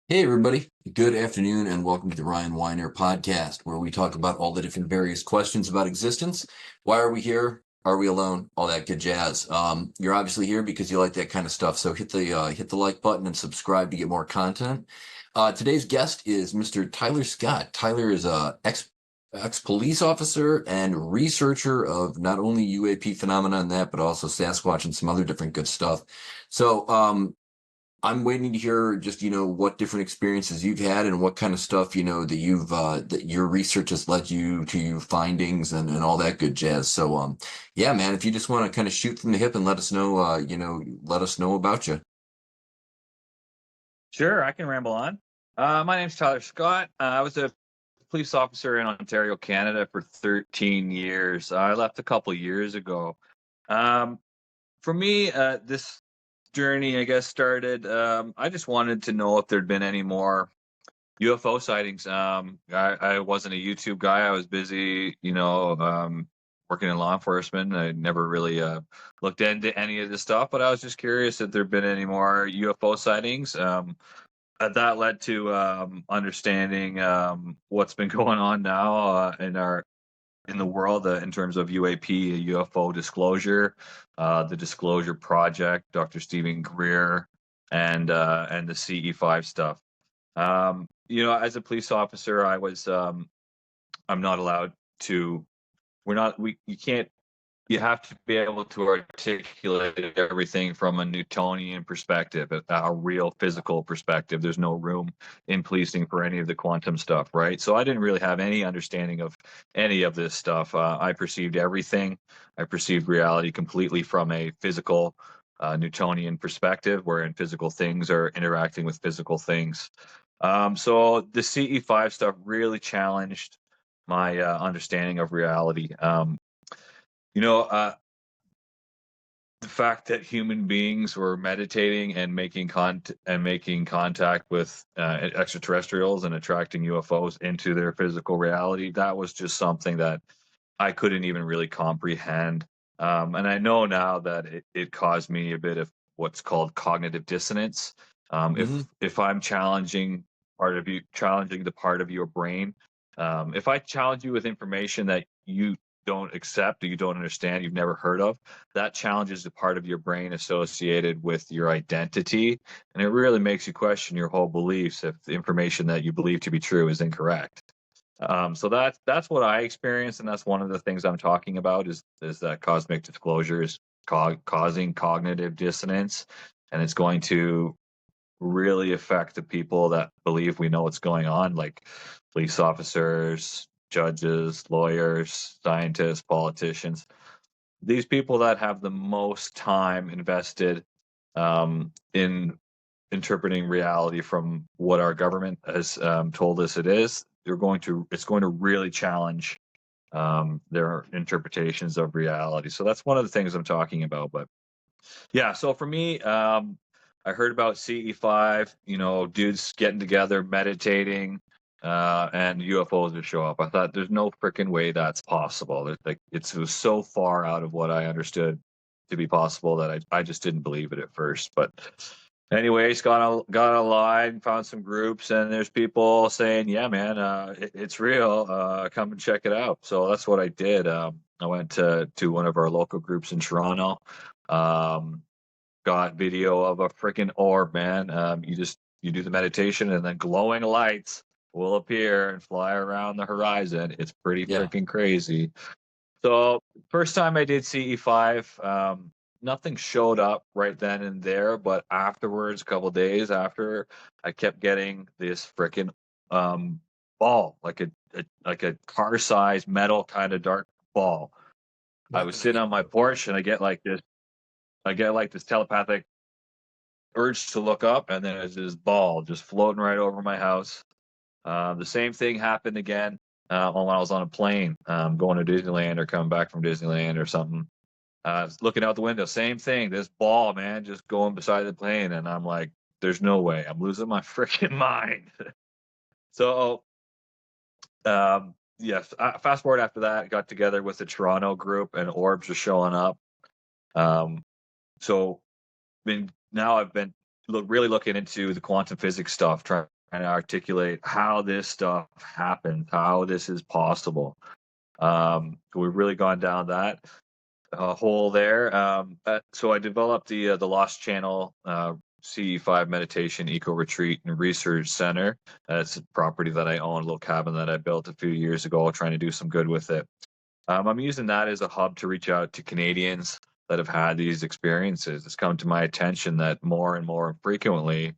Hey, everybody. Good afternoon, and welcome to the Ryan Weiner podcast, where we talk about all the different various questions about existence. Why are we here? Are we alone? All that good jazz. You're obviously here because you like that kind of stuff. So hit the like button and subscribe to get more content. Today's guest is Mr. Tyler Scott. Tyler is a ex police officer and researcher of not only UAP phenomena and that, but also Sasquatch and some other different good stuff. So, I'm waiting to hear just, what different experiences you've had and what kind of stuff, that that your research has led you to findings and all that good jazz. So, yeah, man, if you just want to kind of shoot from the hip and let us know, let us know about you. Sure, I can ramble on. My name's Tyler Scott. I was a police officer in Ontario, Canada for 13 years. I left a couple years ago. Um, for me, this journey, I guess, started. I just wanted to know if there'd been any more UFO sightings. I wasn't a YouTube guy. I was busy, working in law enforcement. I never really looked into any of this stuff, but I was just curious if there'd been any more UFO sightings. That led to understanding what's been going on now in the world in terms of UAP, UFO disclosure, the Disclosure Project, Dr. Stephen Greer, and the CE5 stuff. As a police officer, I'm not allowed to. We're not. We You can't. You have to be able to articulate everything from a Newtonian perspective, a real physical perspective. There's no room in policing for any of the quantum stuff, right? So I didn't really have any understanding of any of this stuff. I perceived everything. I perceived reality completely from a physical, Newtonian perspective, wherein physical things are interacting with physical things. So the CE5 stuff really challenged my understanding of reality. You know, uh, the fact that human beings were meditating and making contact with extraterrestrials and attracting UFOs into their physical reality, that was just something that I couldn't even really comprehend. And I know now that it caused me a bit of what's called cognitive dissonance. Hmm. If I'm challenging the part of your brain, if I challenge you with information that you don't accept, or you don't understand, you've never heard of, that challenges the part of your brain associated with your identity, and it really makes you question your whole beliefs if the information that you believe to be true is incorrect. So that's what I experienced, and that's one of the things I'm talking about is that cosmic disclosure is causing cognitive dissonance, and it's going to really affect the people that believe we know what's going on, like police officers, judges, lawyers, scientists, politicians. These people that have the most time invested in interpreting reality from what our government has told us it is, it's going to really challenge their interpretations of reality. So that's one of the things I'm talking about. But yeah, so for me, I heard about CE5, dudes getting together, meditating, and UFOs would show up. I thought there's no freaking way that's possible. It was so far out of what I understood to be possible that I just didn't believe it at first. But anyways, got online, found some groups, and there's people saying, "Yeah, man, it's real. Come and check it out." So that's what I did. I went to one of our local groups in Toronto. Um, got video of a freaking orb, man. You do the meditation, and then glowing lights will appear and fly around the horizon. It's pretty Yeah. freaking crazy. So first time I did CE5, nothing showed up right then and there, but afterwards, a couple days after, I kept getting this freaking ball, like a car-sized metal kind of dark ball. I What was the sitting heck? on my porch and I get like this telepathic urge to look up, and then there's this ball just floating right over my house. The same thing happened again when I was on a plane, going to Disneyland or coming back from Disneyland or something. Looking out the window, same thing. This ball, man, just going beside the plane, and I'm like, "There's no way. I'm losing my freaking mind." So, yes. Fast forward after that, got together with the Toronto group, and orbs are showing up. Um, so, now I've been really looking into the quantum physics stuff, trying to articulate how this stuff happens, how this is possible. We've really gone down that hole there. So I developed the Lost Channel Ce5 Meditation Eco Retreat and Research Center. It's a property that I own, a little cabin that I built a few years ago, trying to do some good with it. I'm using that as a hub to reach out to Canadians that have had these experiences. It's come to my attention that more and more frequently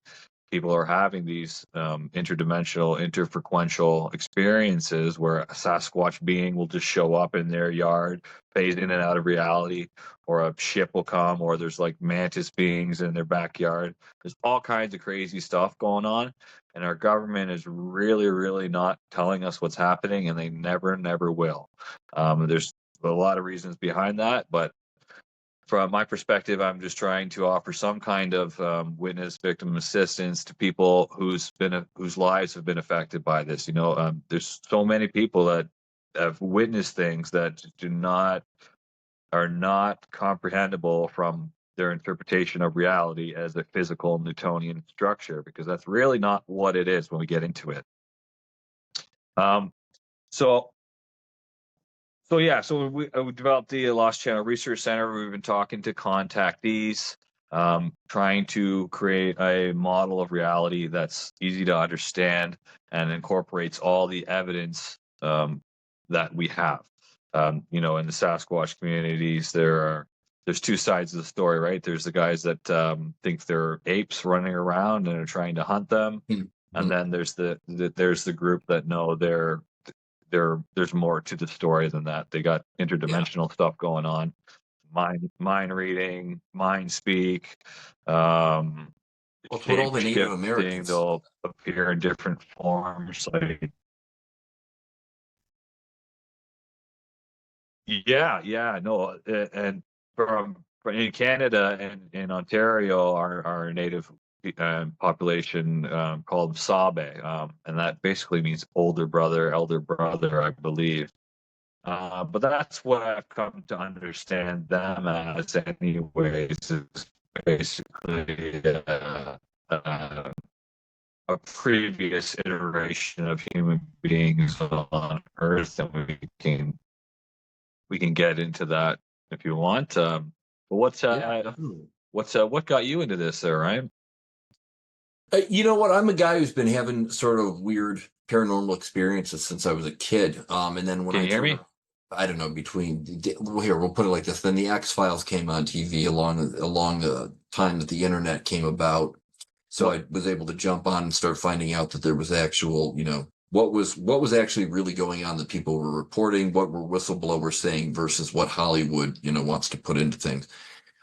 people are having these interdimensional, interfrequential experiences where a Sasquatch being will just show up in their yard, phase in and out of reality, or a ship will come, or there's like mantis beings in their backyard. There's all kinds of crazy stuff going on, and our government is really, really not telling us what's happening, and they never will. There's a lot of reasons behind that, but from my perspective, I'm just trying to offer some kind of witness victim assistance to people whose lives have been affected by this. There's so many people that have witnessed things that are not comprehensible from their interpretation of reality as a physical Newtonian structure, because that's really not what it is when we get into it. So we developed the Lost Channel Research Center. We've been talking to contactees, trying to create a model of reality that's easy to understand and incorporates all the evidence that we have. In the Sasquatch communities, there's two sides of the story, right? There's the guys that think they're apes running around and are trying to hunt them, and then there's the group that know there's more to the story than that. They got interdimensional stuff going on, mind reading, mind speak, Well, it's what all the Native shape-shifting. Americans. They'll appear in different forms. No, and from in Canada and in Ontario, our native population called Sabe, and that basically means older brother, elder brother, I believe. But that's what I've come to understand them as, anyways. Is basically a previous iteration of human beings on Earth, and we can get into that if you want. But what got you into this, there, Ryan? You know what? I'm a guy who's been having sort of weird paranormal experiences since I was a kid. And then when Can you hear me? I don't know, here, we'll put it like this. Then the X-Files came on TV along the time that the internet came about. So I was able to jump on and start finding out that there was actual, what was actually really going on that people were reporting, what were whistleblowers saying versus what Hollywood, wants to put into things.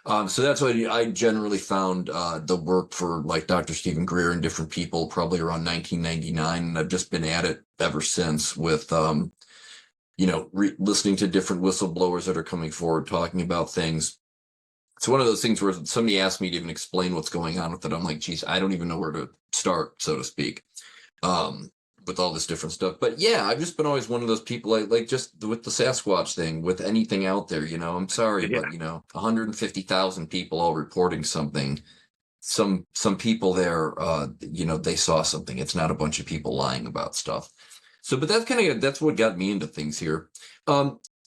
So that's what I generally found the work for like Dr. Stephen Greer and different people probably around 1999. And I've just been at it ever since with, listening to different whistleblowers that are coming forward, talking about things. It's one of those things where somebody asked me to even explain what's going on with it. I'm like, geez, I don't even know where to start, so to speak, with all this different stuff. But yeah, I've just been always one of those people like just with the Sasquatch thing, with anything out there, I'm sorry, but 150,000 people all reporting something. Some people there, they saw something. It's not a bunch of people lying about stuff. So, but that's what got me into things here.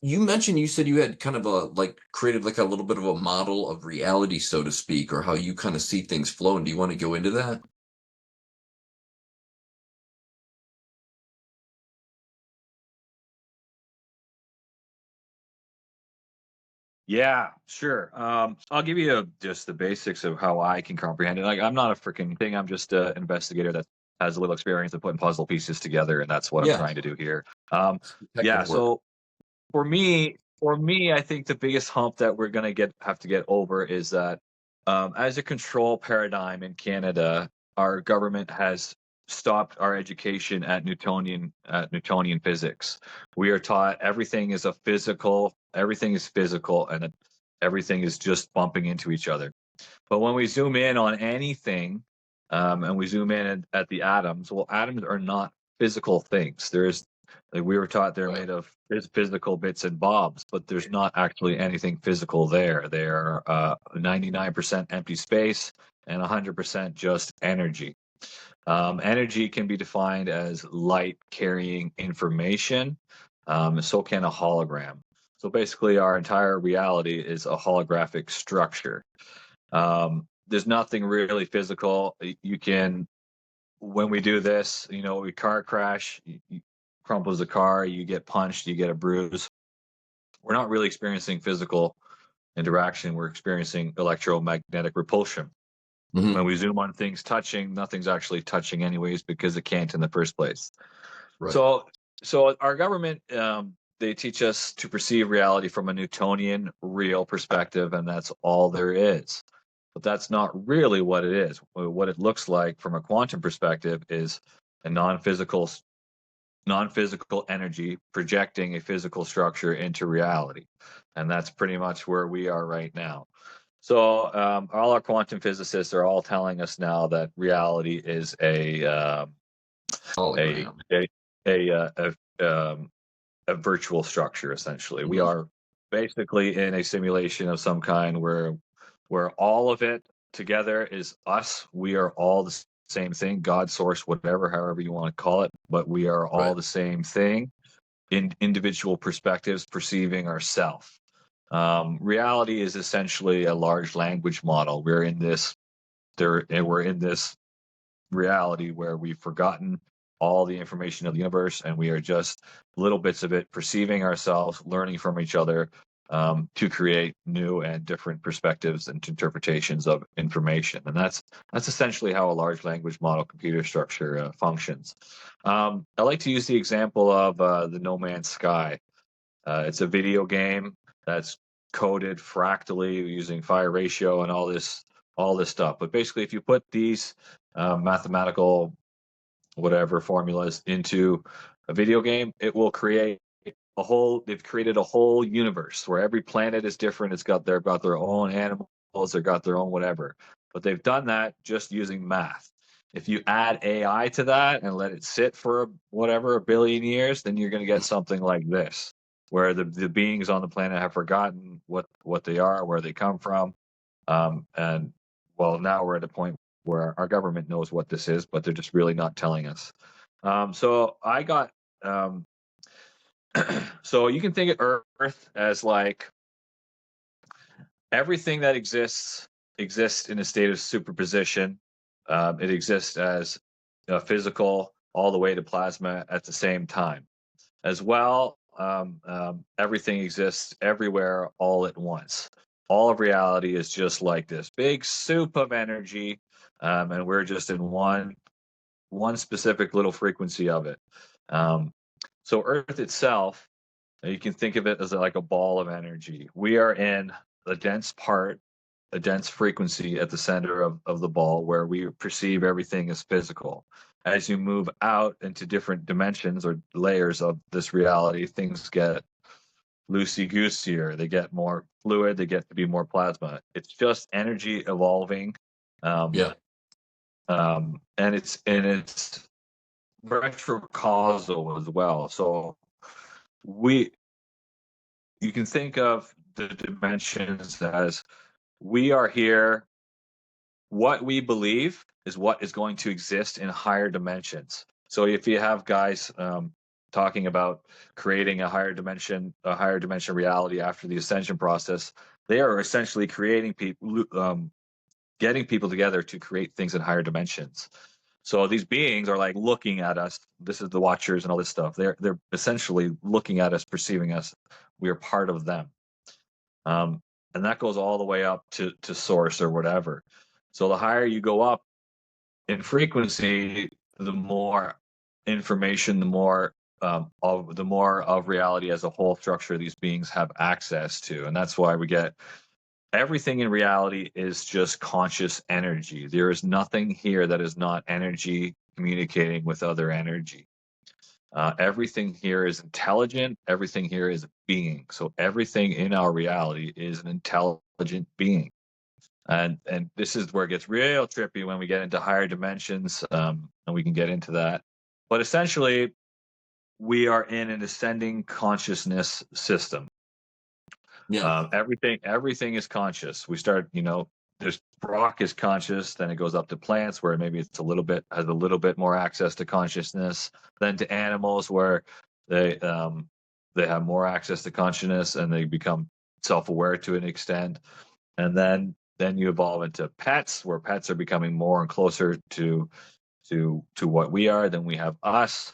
You said you had kind of created like a little bit of a model of reality, so to speak, or how you kind of see things flowing. Do you want to go into that? Yeah, sure. I'll give you just the basics of how I can comprehend it. Like, I'm not a freaking thing. I'm just an investigator that has a little experience of putting puzzle pieces together, and that's what I'm trying to do here. So for me, I think the biggest hump that we're gonna have to get over is that as a control paradigm in Canada, our government has stopped our education at Newtonian physics. We are taught everything is physical, and everything is just bumping into each other. But when we zoom in on anything, and we zoom in at the atoms, well, atoms are not physical things. Like we were taught they're made of physical bits and bobs, but there's not actually anything physical there. They're 99% empty space and 100% just energy. Energy can be defined as light carrying information. So can a hologram. So basically, our entire reality is a holographic structure. There's nothing really physical. You can, when we do this, we car crash, you crumples the car, you get punched, you get a bruise. We're not really experiencing physical interaction. We're experiencing electromagnetic repulsion. Hmm. When we zoom on things touching, nothing's actually touching anyways because it can't in the first place. Right. So our government, they teach us to perceive reality from a Newtonian real perspective, and that's all there is. But that's not really what it is. What it looks like from a quantum perspective is a non-physical energy projecting a physical structure into reality, and that's pretty much where we are right now. So all our quantum physicists are all telling us now that reality is a Hologram. a a, uh, a virtual structure. Essentially, we Hmm. are basically in a simulation of some kind where all of it together is us. We are all the same thing, God, source, whatever, however you want to call it, but we are all Right. the same thing in individual perspectives perceiving ourself. Reality is essentially a large language model. We're in this reality where we've forgotten all the information of the universe, and we are just little bits of it perceiving ourselves, learning from each other, to create new and different perspectives and interpretations of information. And that's essentially how a large language model computer structure functions. I like to use the example of the No Man's Sky. It's a video game that's coded fractally using fire ratio and all this stuff. But basically, if you put these mathematical whatever formulas into a video game, it will create a whole. They've created a whole universe where every planet is different. They've got their own animals. They've got their own whatever. But they've done that just using math. If you add AI to that and let it sit for whatever a billion years, then you're going to get something like this, where the beings on the planet have forgotten what they are, where they come from, and well, now we're at a point where our government knows what this is, but they're just really not telling us. So I got so you can think of Earth as like everything that exists in a state of superposition. It exists as physical all the way to plasma at the same time. As well, everything exists everywhere all at once. All of reality is just like this big soup of energy, and we're just in one specific little frequency of it. Um, so Earth itself, you can think of it as like a ball of energy. We are in a dense part, a dense frequency at the center of the ball where we perceive everything as physical. As you move out into different dimensions or layers of this reality, things get loosey goosier. They get more fluid. They get to be more plasma. It's just energy evolving, um, Yeah. and it's retrocausal as well. So we you can think of the dimensions as we are here. What we believe is what is going to exist in higher dimensions. So if you have guys talking about creating a higher dimension reality after the ascension process, they are essentially creating people, getting people together to create things in higher dimensions. So these beings are like looking at us. This is the Watchers and all this stuff. They're essentially looking at us, perceiving us. We are part of them. And that goes all the way up to source or whatever. So the higher you go up in frequency, the more information, the more of reality as a whole structure these beings have access to, and that's why we get everything in reality is just conscious energy. There is nothing here that is not energy communicating with other energy. Everything here is intelligent. Everything here is a being. So everything in our reality is an intelligent being. And this is where it gets real trippy when we get into higher dimensions, and we can get into that. But essentially, we are in an ascending consciousness system. Yeah. Everything is conscious. We start, there's rock is conscious, then it goes up to plants where maybe it's has a little bit more access to consciousness, then to animals where they have more access to consciousness and they become self-aware to an extent. And then you evolve into pets, where pets are becoming more and closer to what we are. Then we have us,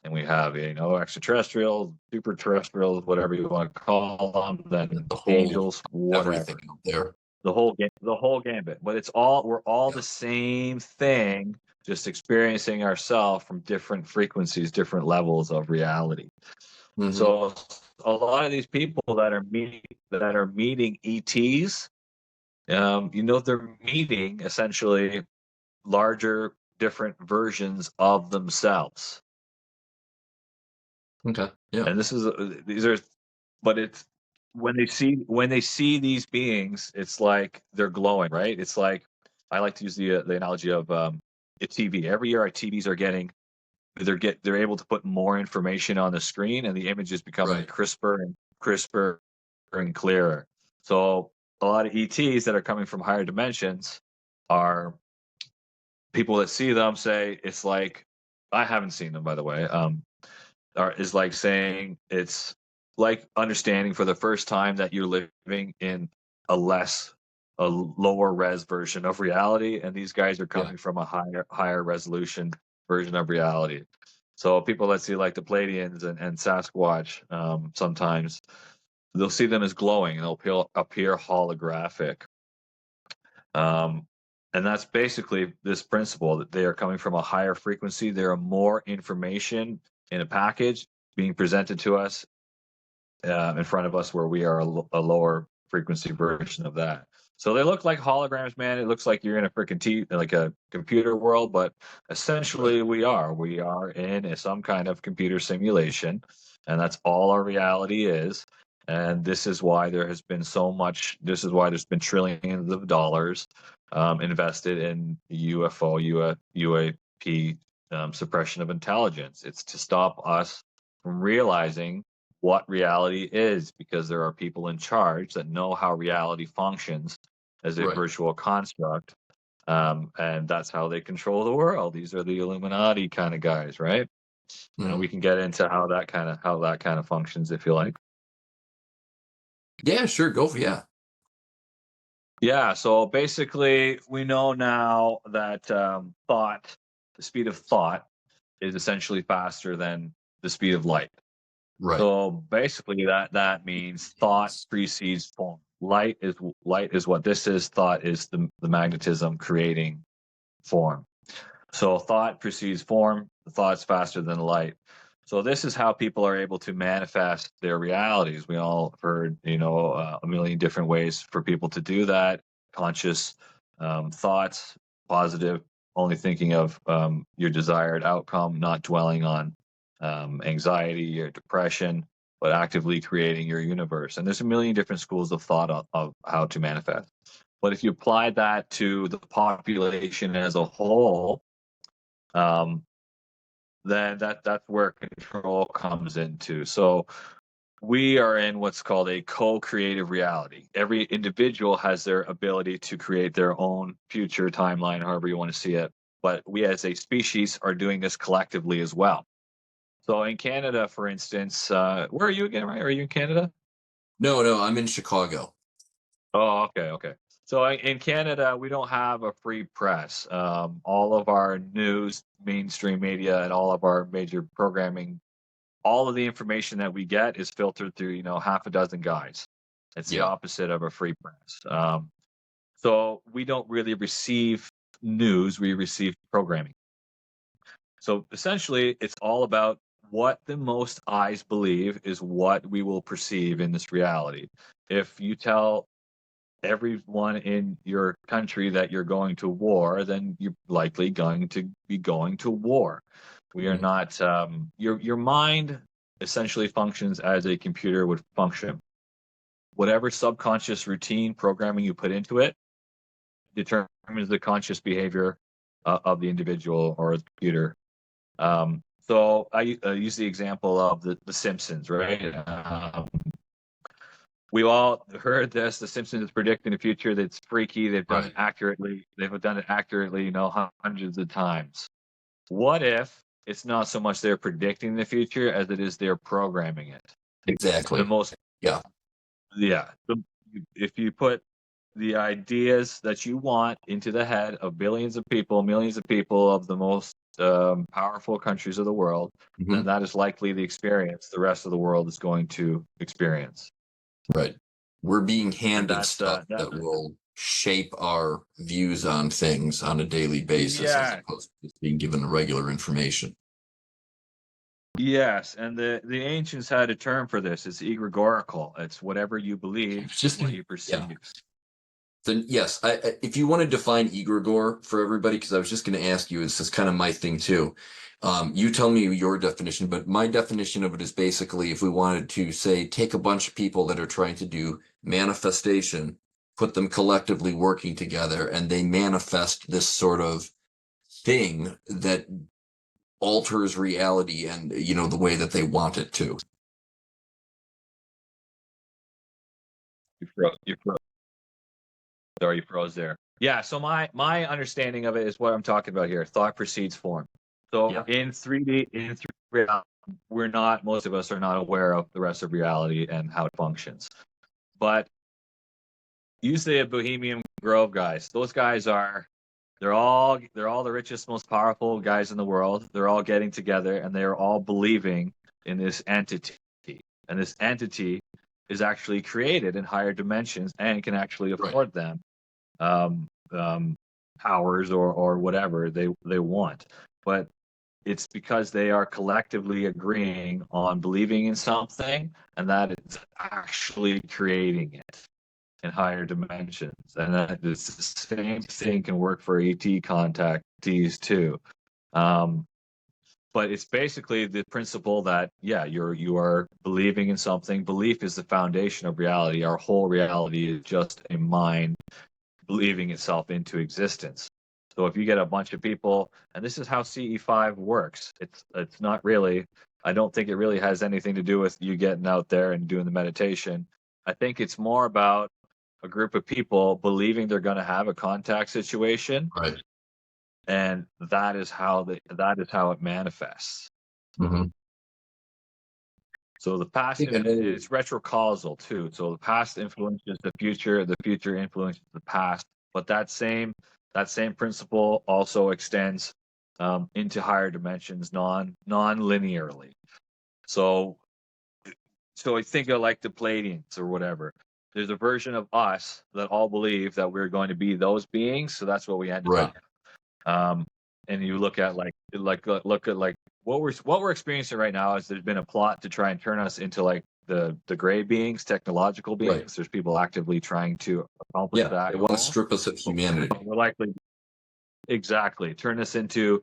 and we have extraterrestrials, super terrestrials, whatever you want to call them, then The whole angels, whatever. everything out there. The whole gambit. But we're all Yeah. the same thing, just experiencing ourselves from different frequencies, different levels of reality. Hmm. So a lot of these people that are meeting ETs, they're meeting essentially larger, different versions of themselves. Okay. Yeah. And these are, but it's when they see these beings, it's like they're glowing, right? It's like I like to use the analogy of a TV. Every year, our TVs are they're able to put more information on the screen, and the image is becoming Right. crisper and clearer. So a lot of ETs that are coming from higher dimensions are people that see them say it's like I haven't seen them, by the way. Is like saying it's like understanding for the first time that you're living in a lower res version of reality, and these guys are Yeah. coming from a higher resolution version of reality. So people that see like the Pleiadians and Sasquatch, sometimes they'll see them as glowing and they'll appear holographic. Um, and that's basically this principle that they are coming from a higher frequency. There are more information in a package being presented to us in front of us, where we are a lower frequency version of that. So they look like holograms, man. It looks like you're in a freaking like a computer world, but Right. essentially we are in some kind of computer simulation, and that's all our reality is. And this is why there has been so much. This is why there's been trillions of dollars invested in UFO, UAP suppression of intelligence. It's to stop us from realizing what reality is, because there are people in charge that know how reality functions as a Right. virtual construct, and that's how they control the world. These are the Illuminati kind of guys, right? And Hmm. we can get into how that kind of functions if you like. Yeah. Sure. Go for yeah. Yeah, so basically we know now that the speed of thought is essentially faster than the speed of light. Right. So basically, that means thought precedes form. Light is what this is. Thought is the magnetism creating form. So thought precedes form. The thought's faster than light. So this is how people are able to manifest their realities. We all heard, a million different ways for people to do that. Conscious thoughts, positive, only thinking of your desired outcome, not dwelling on anxiety or depression, but actively creating your universe. And there's a million different schools of thought of how to manifest. But if you apply that to the population as a whole, um, then that's where control comes into. So we are in what's called a co-creative reality. Every individual has their ability to create their own future timeline, however you want to see it. But we as a species are doing this collectively as well. So in Canada, for instance, where are you again, right? Are you in Canada? No, no, I'm in Chicago. Oh, okay, okay. So in Canada, we don't have a free press. All of our news, mainstream media, and all of our major programming, all of the information that we get is filtered through, half a dozen guys. It's the Yeah. opposite of a free press. So we don't really receive news; we receive programming. So essentially, it's all about what the most eyes believe is what we will perceive in this reality. If you tell everyone in your country that you're going to war, then you're likely going to be going to war. We are Mhm. not. Your mind essentially functions as a computer would function. Whatever subconscious routine programming you put into it determines the conscious behavior of the individual or the computer. So I use the example of the Simpsons, right? we all heard this. The Simpsons is predicting the future. That's freaky. They've done it accurately. They've done it accurately, hundreds of times. What if it's not so much they're predicting the future as it is they're programming it? Exactly. The most, Yeah. If you put the ideas that you want into the head of billions of people, millions of people of the most powerful countries of the world, then that is likely the experience the rest of the world is going to experience. Right. We're being handed stuff that will shape our views on things on a daily basis as opposed to just being given the regular information. Yes, and the ancients had a term for this. It's egregorical. It's whatever you believe, what you perceive. Yeah. Then yes, if you want to define egregore for everybody, because I was just going to ask you, this is kind of my thing too. You tell me your definition, but my definition of it is basically if we wanted to say take a bunch of people that are trying to do manifestation, put them collectively working together, and they manifest this sort of thing that alters reality and the way that they want it to. You froze. Sorry, you froze there. Yeah, so my understanding of it is what I'm talking about here. Thought precedes form. So in 3D, most of us are not aware of the rest of reality and how it functions. But you say a Bohemian Grove guys. Those guys they're all the richest, most powerful guys in the world. They're all getting together and they're all believing in this entity. And this entity is actually created in higher dimensions and can actually afford them powers or whatever they want. But it's because they are collectively agreeing on believing in something and that it's actually creating it in higher dimensions. And that the same thing can work for ET contactees too. But it's basically the principle that you are believing in something. Belief is the foundation of reality. Our whole reality is just a mind believing itself into existence. So if you get a bunch of people, and this is how CE5 works, it's not really, I don't think it really has anything to do with you getting out there and doing the meditation. I think it's more about a group of people believing they're going to have a contact situation, right? And that is how it manifests. Mm-hmm. So the past, it's retrocausal too. So the past influences the future influences the past. But that same principle also extends into higher dimensions non-linearly. So I think of like the Pleiadians or whatever. There's a version of us that all believe that we're going to be those beings. So that's what we ended up. And you look at what we're experiencing right now is there's been a plot to try and turn us into like the gray beings, technological beings. Right. There's people actively trying to accomplish that. They want to strip us of humanity. We're likely turn us into.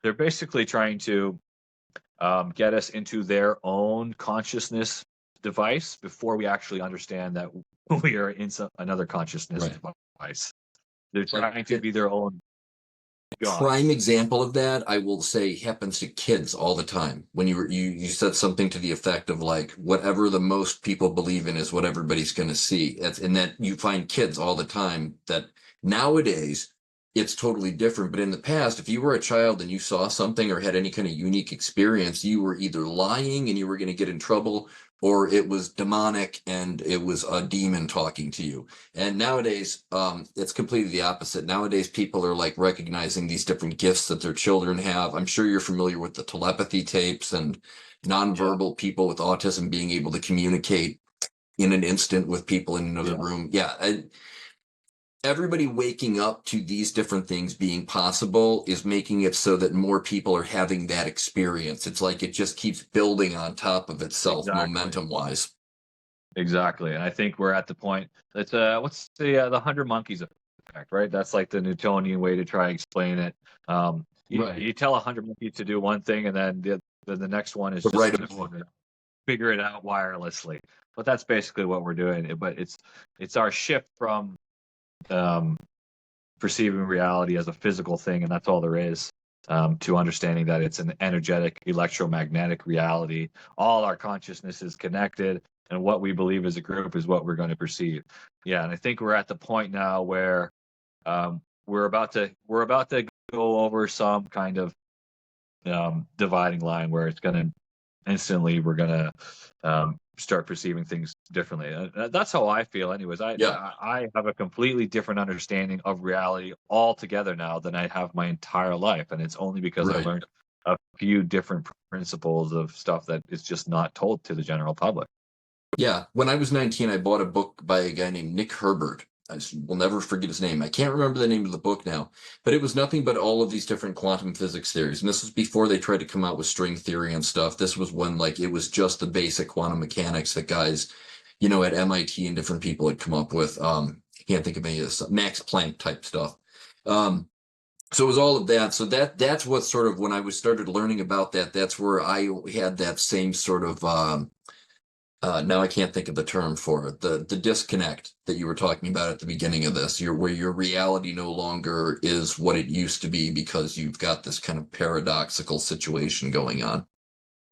They're basically trying to get us into their own consciousness device before we actually understand that we are in another consciousness device. They're trying to be their own. Prime example of that, I will say, happens to kids all the time. When you said something to the effect of like, whatever the most people believe in is what everybody's going to see. And that you find kids all the time that nowadays it's totally different. But in the past, if you were a child and you saw something or had any kind of unique experience, you were either lying and you were going to get in trouble, or it was demonic and it was a demon talking to you. And nowadays, it's completely the opposite. Nowadays, people are like recognizing these different gifts that their children have. I'm sure you're familiar with the telepathy tapes and nonverbal people with autism being able to communicate in an instant with people in another room. Everybody waking up to these different things being possible is making it so that more people are having that experience. It's like it just keeps building on top of itself, momentum wise. Exactly. And I think we're at the point that's what's the 100 monkeys effect, right? That's like the Newtonian way to try and explain it. You tell 100 monkeys to do one thing, and then the next one is just figure it out wirelessly. But that's basically what we're doing. But it's our shift from perceiving reality as a physical thing, and that's all there is, to understanding that it's an energetic, electromagnetic reality. All our consciousness is connected, and what we believe as a group is what we're going to perceive. Yeah, and I think we're at the point now where we're about to go over some kind of dividing line where it's going to instantly we're going to start perceiving things differently. That's how I feel anyways. Yeah. I have a completely different understanding of reality altogether now than I have my entire life, and it's only because I Right. learned a few different principles of stuff that is just not told to the general public. Yeah. When I was 19, I bought a book by a guy named Nick Herbert. Will never forget his name. I can't remember the name of the book now, but it was nothing but all of these different quantum physics theories. And this was before they tried to come out with string theory and stuff. This was when like it was just the basic quantum mechanics that guys, at MIT and different people had come up with. I can't think of any of this Max Planck type stuff. Um, so it was all of that. So that's what sort of when I was started learning about that, that's where I had that same sort of now I can't think of the term for it. The disconnect that you were talking about at the beginning of this, where your reality no longer is what it used to be because you've got this kind of paradoxical situation going on.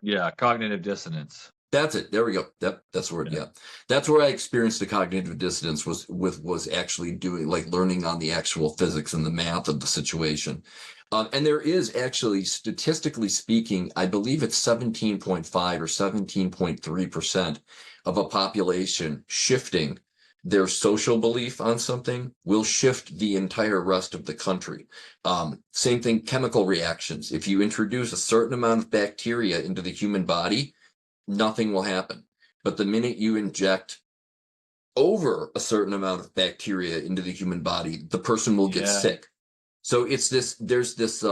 Yeah, cognitive dissonance. That's it. There we go. That's where, yeah. That's where I experienced the cognitive dissonance was actually doing like learning on the actual physics and the math of the situation. And there is actually, statistically speaking, I believe it's 17.5 or 17.3% of a population shifting their social belief on something will shift the entire rest of the country. Same thing, chemical reactions. If you introduce a certain amount of bacteria into the human body, nothing will happen. But the minute you inject over a certain amount of bacteria into the human body, the person will get sick. So there's this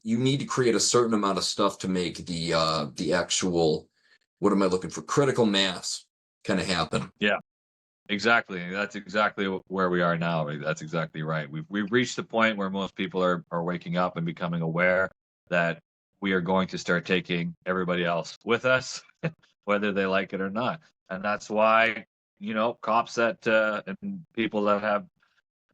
you need to create a certain amount of stuff to make the actual, what am I looking for, critical mass kind of happen. Yeah. Exactly. That's exactly where we are now. That's exactly right. We've reached the point where most people are waking up and becoming aware that we are going to start taking everybody else with us, whether they like it or not. And that's why, cops that and people that have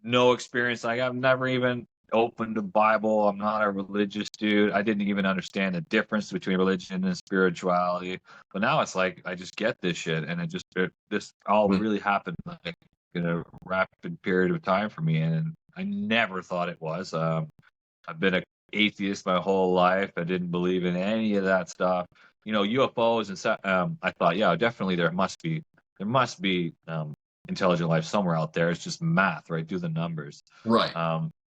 no experience. Like I've never even opened a Bible. I'm not a religious dude. I didn't even understand the difference between religion and spirituality. But now it's like I just get this shit, and this all Mhm. really happened like in a rapid period of time for me, and I never thought it was. I've been an atheist my whole life. I didn't believe in any of that stuff. UFOs and I thought, yeah, definitely there must be intelligent life somewhere out there. It's just math, right? Do the numbers. Right.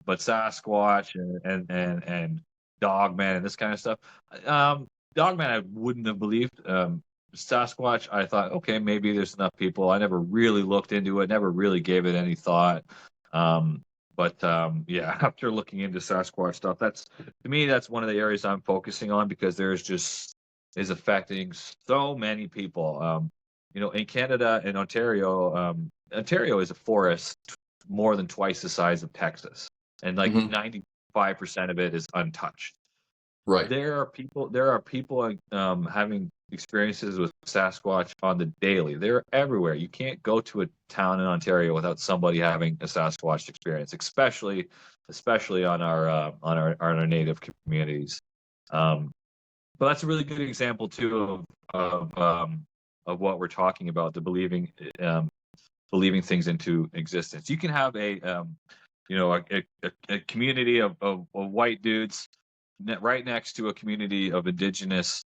But Sasquatch and Dogman and this kind of stuff. Um, Dogman, I wouldn't have believed. Sasquatch, I thought, okay, maybe there's enough people. I never really looked into it, never really gave it any thought. But yeah, after looking into Sasquatch stuff, to me, that's one of the areas I'm focusing on because there's just is affecting so many people. In Canada and Ontario, Ontario is a forest more than twice the size of Texas, and like Hmm. 95% of it is untouched. Right. There are people having experiences with Sasquatch on the daily. They're everywhere. You can't go to a town in Ontario without somebody having a Sasquatch experience, especially on our native communities. Um, but that's a really good example too of what we're talking about, the believing things into existence. You can have a community of white dudes right next to a community of native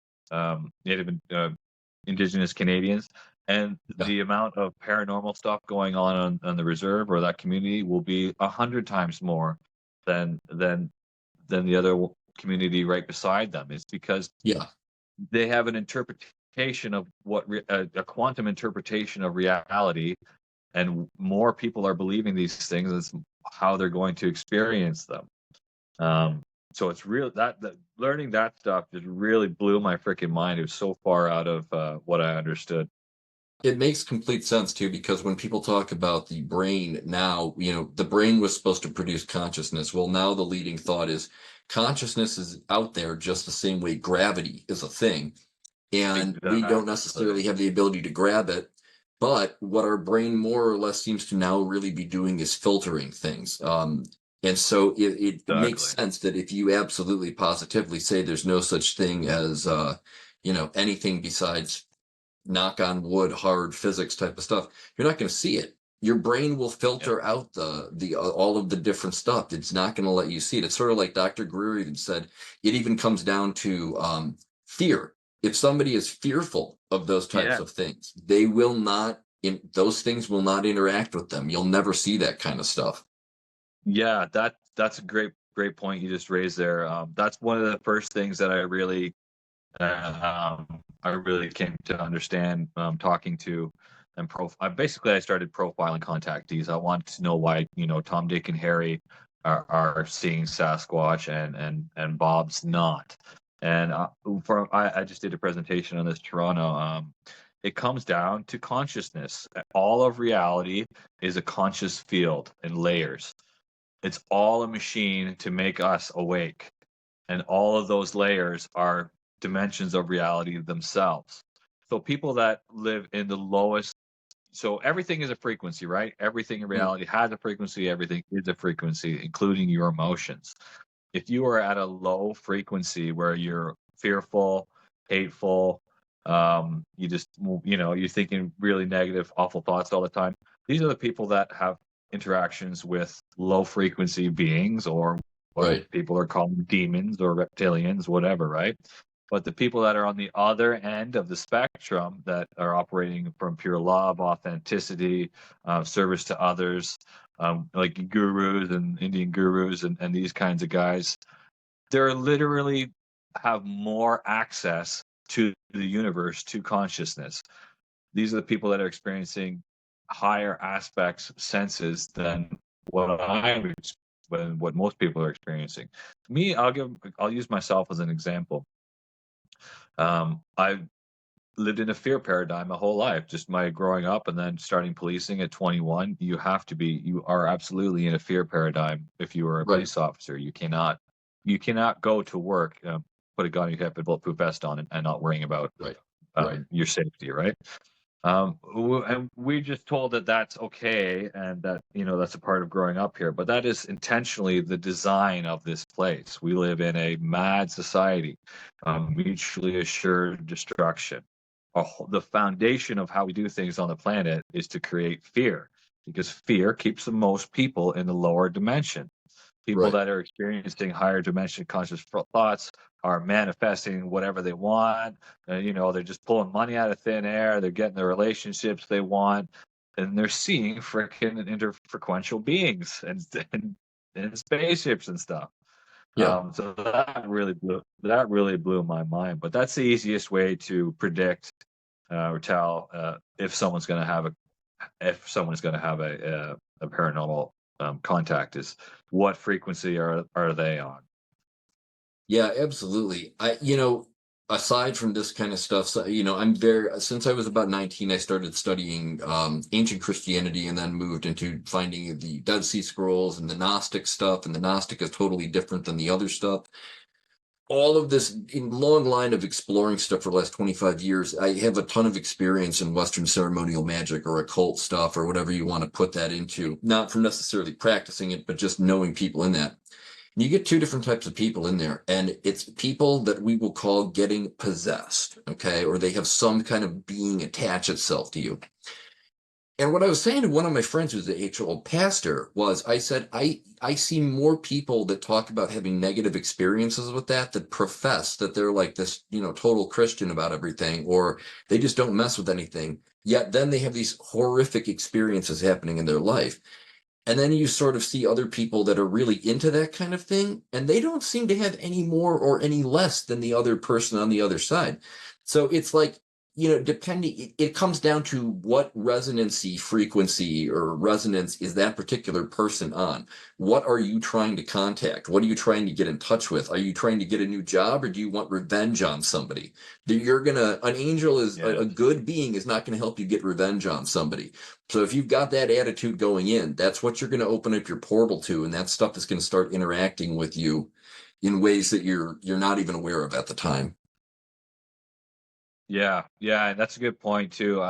indigenous Canadians, and Yeah. the amount of paranormal stuff going on the reserve or that community will be 100 times more than the other community right beside them. It's because Yeah. they have an interpretation of a quantum interpretation of reality, and more people are believing these things. It's how they're going to experience them. So it's real that learning that stuff just really blew my freaking mind. It was so far out of what I understood. It makes complete sense too, because when people talk about the brain now, the brain was supposed to produce consciousness. Well, now the leading thought is consciousness is out there just the same way gravity is a thing. And we don't Exactly. necessarily have the ability to grab it. But what our brain more or less seems to now really be doing is filtering things. And so it makes Exactly. sense that if you absolutely positively say there's no such thing as, anything besides knock on wood, hard physics type of stuff, you're not going to see it. Your brain will Yeah. filter out the all of the different stuff. It's not going to let you see it. It's sort of like Dr. Greer even said. It even comes down to fear. If somebody is fearful of those types Yeah. of things, they will not. Those things will not interact with them. You'll never see that kind of stuff. Yeah, that's a great point you just raised there. That's one of the first things that I really came to understand talking to and basically I started profiling contactees. I wanted to know why Tom, Dick, and Harry are seeing Sasquatch and Bob's not. And I just did a presentation on this Toronto. It comes down to consciousness. All of reality is a conscious field in layers. It's all a machine to make us awake. And all of those layers are dimensions of reality themselves. So people that live in the lowest, so everything is a frequency, right? Everything in Mm, reality has a frequency, everything is a frequency, including your emotions. If you are at a low frequency where you're fearful, hateful, you're thinking really negative, awful thoughts all the time. These are the people that have interactions with low frequency beings, or what right. people are calling demons or reptilians, whatever, right? But the people that are on the other end of the spectrum that are operating from pure love, authenticity, service to others, like gurus and Indian gurus and these kinds of guys, they're literally have more access to the universe, to consciousness. These are the people that are experiencing higher aspects, senses than what than what most people are experiencing. Me, I'll use myself as an example. I lived in a fear paradigm my whole life, just my growing up and then starting policing at 21. You are absolutely in a fear paradigm if you are a Right. police officer. You cannot go to work, put a gun in your hip and bulletproof vest on and not worrying about Right. Right. your safety, right? And we just told that that's okay and that, that's a part of growing up here. But that is intentionally the design of this place. We live in a mad society, mutually assured destruction. The foundation of how we do things on the planet is to create fear, because fear keeps the most people in the lower dimension. People Right. that are experiencing higher dimension conscious thoughts are manifesting whatever they want. They're just pulling money out of thin air. They're getting the relationships they want, and they're seeing freaking interfrequential beings and spaceships and stuff. Yeah. So that really blew my mind. But that's the easiest way to predict or tell if someone's going to have a paranormal contact, is what frequency are they on. Yeah, absolutely. Aside from this kind of stuff, so, since I was about 19, I started studying ancient Christianity and then moved into finding the Dead Sea Scrolls and the Gnostic stuff. And the Gnostic is totally different than the other stuff. All of this long line of exploring stuff for the last 25 years. I have a ton of experience in Western ceremonial magic or occult stuff or whatever you want to put that into, not from necessarily practicing it, but just knowing people in that. You get two different types of people in there, and it's people that we will call getting possessed, okay? Or they have some kind of being attach itself to you. And what I was saying to one of my friends who's an actual pastor was I said, I see more people that talk about having negative experiences with that profess that they're like this, total Christian about everything, or they just don't mess with anything. Yet then they have these horrific experiences happening in their life. And then you sort of see other people that are really into that kind of thing, and they don't seem to have any more or any less than the other person on the other side. So it's like, depending, it comes down to what resonancy, frequency, or resonance is that particular person on. What are you trying to contact? What are you trying to get in touch with? Are you trying to get a new job, or do you want revenge on somebody? An angel is Yeah. a good being is not going to help you get revenge on somebody. So if you've got that attitude going in, that's what you're going to open up your portal to, and that stuff is going to start interacting with you in ways that you're not even aware of at the time. Yeah, and that's a good point too.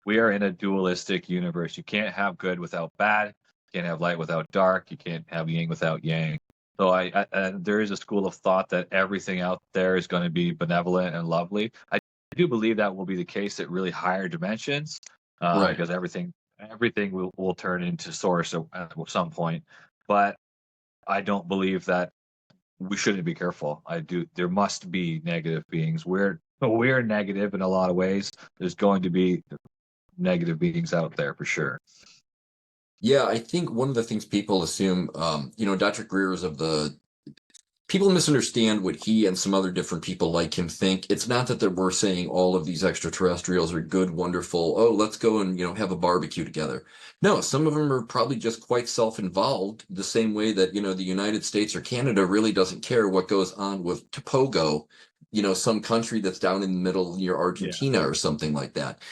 We are in a dualistic universe. You can't have good without bad. You can't have light without dark. You can't have yin without yang. So there is a school of thought that everything out there is going to be benevolent and lovely. I do believe that will be the case at really higher dimensions, Right. because everything will turn into source at some point. But I don't believe that we shouldn't be careful. I do. There must be negative beings. We're negative in a lot of ways. There's going to be negative beings out there for sure. Yeah, I think one of the things people assume, Dr. Greer is of the people misunderstand what he and some other different people like him think. It's not that we're saying all of these extraterrestrials are good, wonderful. Oh, let's go and have a barbecue together. No, some of them are probably just quite self-involved, the same way that the United States or Canada really doesn't care what goes on with Topogo, some country that's down in the middle near Yeah. Argentina or something like that.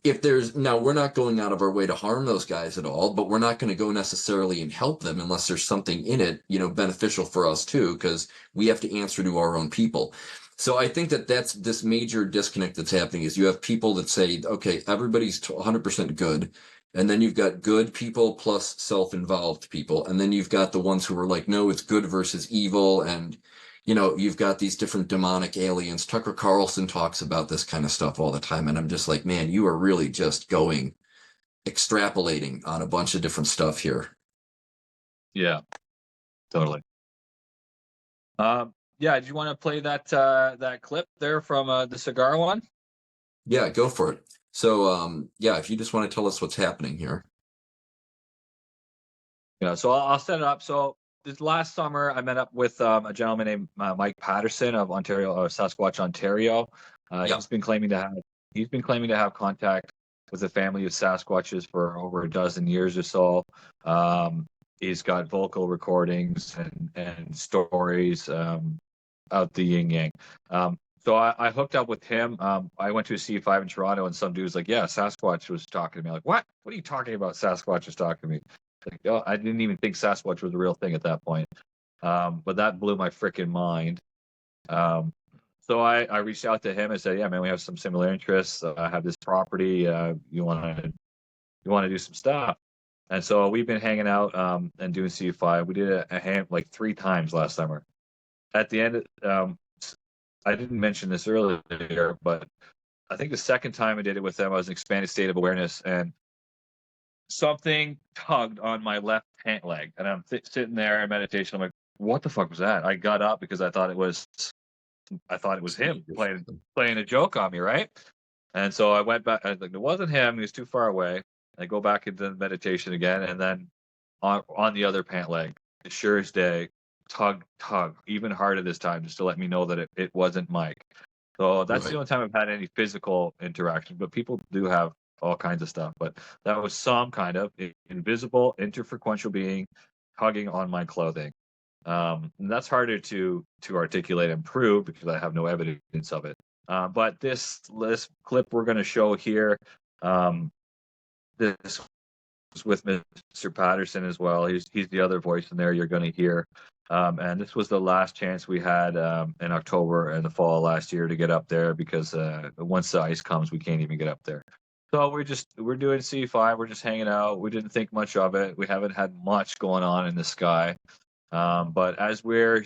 If there's now, we're not going out of our way to harm those guys at all, but we're not going to go necessarily and help them unless there's something in it, beneficial for us too, because we have to answer to our own people. So I think that that's this major disconnect that's happening is you have people that say, okay, everybody's 100% good. And then you've got good people plus self-involved people. And then you've got the ones who are like, no, it's good versus evil. And you've got these different demonic aliens. Tucker Carlson talks about this kind of stuff all the time. And I'm just like, man, you are really just extrapolating on a bunch of different stuff here. Yeah. Totally. Yeah. Do you want to play that clip there from the cigar one? Yeah, go for it. So, yeah, if you just want to tell us what's happening here. Yeah. So I'll set it up. So this last summer, I met up with a gentleman named Mike Patterson of Ontario, Sasquatch, Ontario. Yeah. He's been claiming to have contact with a family of Sasquatches for over a dozen years or so. He's got vocal recordings and stories out the yin yang. So I hooked up with him. I went to a C5 in Toronto, and some dude's like, "Yeah, Sasquatch was talking to me." Like, what? What are you talking about? Sasquatch was talking to me. Like, oh, I didn't even think Sasquatch was a real thing at that point. But that blew my freaking mind. So I reached out to him and said, "Yeah, man, we have some similar interests. I have this property. You want to do some stuff?" And so we've been hanging out and doing C5. We did a hand like 3 times last summer. At the end, I didn't mention this earlier, but I think the second time I did it with them, I was in expanded state of awareness, and something tugged on my left pant leg, and I'm sitting there in meditation. I'm like, "What the fuck was that?" I got up because I thought it was him playing a joke on me, right? And so I went back. I was like, "It wasn't him. He was too far away." I go back into meditation again, and then on the other pant leg, sure as day, tug, even harder this time, just to let me know that it wasn't Mike. So that's the Right. only time I've had any physical interaction, but people do have all kinds of stuff. But that was some kind of invisible, interfrequential being tugging on my clothing. And that's harder to articulate and prove because I have no evidence of it. But this clip we're going to show here, this was with Mr. Patterson as well. He's the other voice in there you're going to hear. And this was the last chance we had in October and the fall last year to get up there because once the ice comes, we can't even get up there. So we're doing C5. We're just hanging out. We didn't think much of it. We haven't had much going on in the sky. But as we're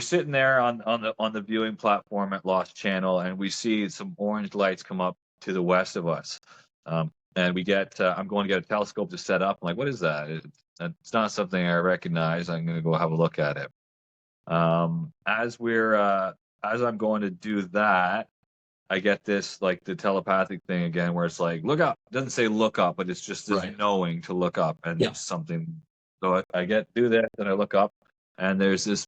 sitting there on the viewing platform at Lost Channel, and we see some orange lights come up to the west of us. And we get I'm going to get a telescope to set up. I'm like, what is that? It's not something I recognize. I'm going to go have a look at it. As I'm going to do that, I get this like the telepathic thing again, where it's like, look up. It doesn't say look up, but it's just this Right. knowing to look up and Yeah. something. So I do this, and I look up, and there's this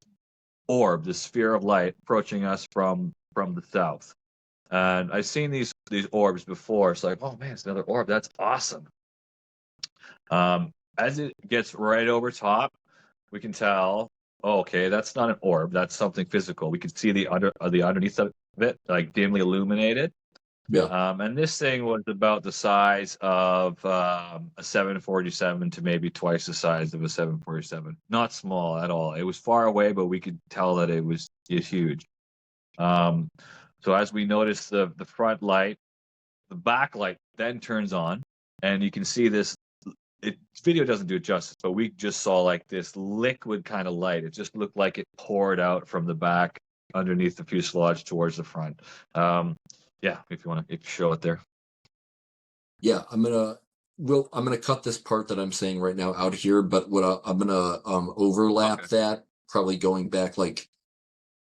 orb, this sphere of light approaching us from the south. And I've seen these orbs before. It's like, oh man, it's another orb. That's awesome. As it gets right over top, we can tell, oh, okay, that's not an orb. That's something physical. We can see the underneath of it, like dimly illuminated. Yeah. And this thing was about the size of a 747 to maybe twice the size of a 747. Not small at all. It was far away, but we could tell that it was huge. So as we notice the front light, the back light then turns on, and you can see this. Video doesn't do it justice, but we just saw like this liquid kind of light. It just looked like it poured out from the back underneath the fuselage towards the front. Yeah, if you want to, if you show it there. Yeah, I'm gonna cut this part that I'm saying right now out here, but I'm gonna overlap Okay. that, probably going back like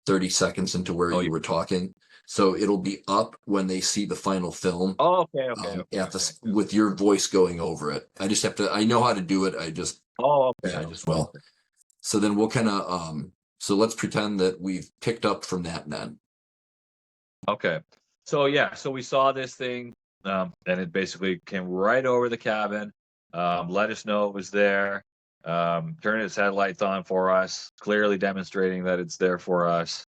30 seconds into where Oh, you were talking. So it'll be up when they see the final film, oh, okay, okay, okay, at okay. this with your voice going over it. I just have to, I know how to do it. Oh, okay, Yeah, I okay. just will. So then we'll kind of, so let's pretend that we've picked up from that then. Okay. So yeah, so we saw this thing, and it basically came right over the cabin, let us know it was there, turned its headlights on for us, clearly demonstrating that it's there for us.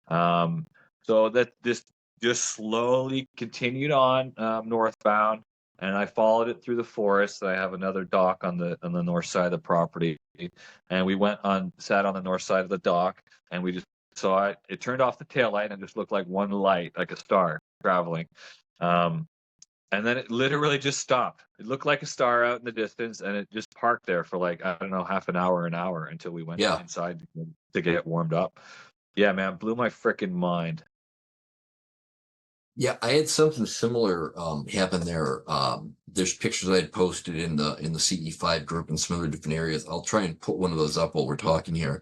Um, so that this just slowly continued on northbound, and I followed it through the forest. I have another dock on the north side of the property, and we sat on the north side of the dock, and we just saw it. It turned off the tail light and just looked like one light, like a star traveling. Um, and then it literally just stopped. It looked like a star out in the distance, and it just parked there for like, I don't know, half an hour until we went Yeah. inside to get warmed up. Yeah, man, blew my freaking mind. Yeah, I had something similar happen there. There's pictures I had posted in the CE5 group in some other different areas. I'll try and put one of those up while we're talking here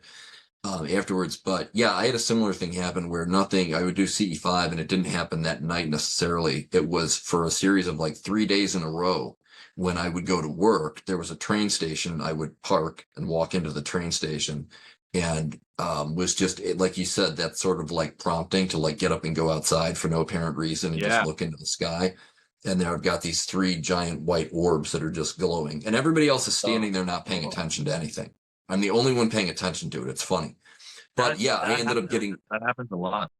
afterwards. But yeah, I had a similar thing happen where nothing, I would do CE5 and it didn't happen that night necessarily. It was for a series of like 3 days in a row. When I would go to work, there was a train station. I would park and walk into the train station and was just like you said, that sort of like prompting to like get up and go outside for no apparent reason and just Yeah. look into the sky. And there I've got these three giant white orbs that are just glowing, and everybody else is Oh, standing there not paying oh. attention to anything. I'm the only one paying attention to it. It's funny. But yeah, I ended up getting, That happens a lot.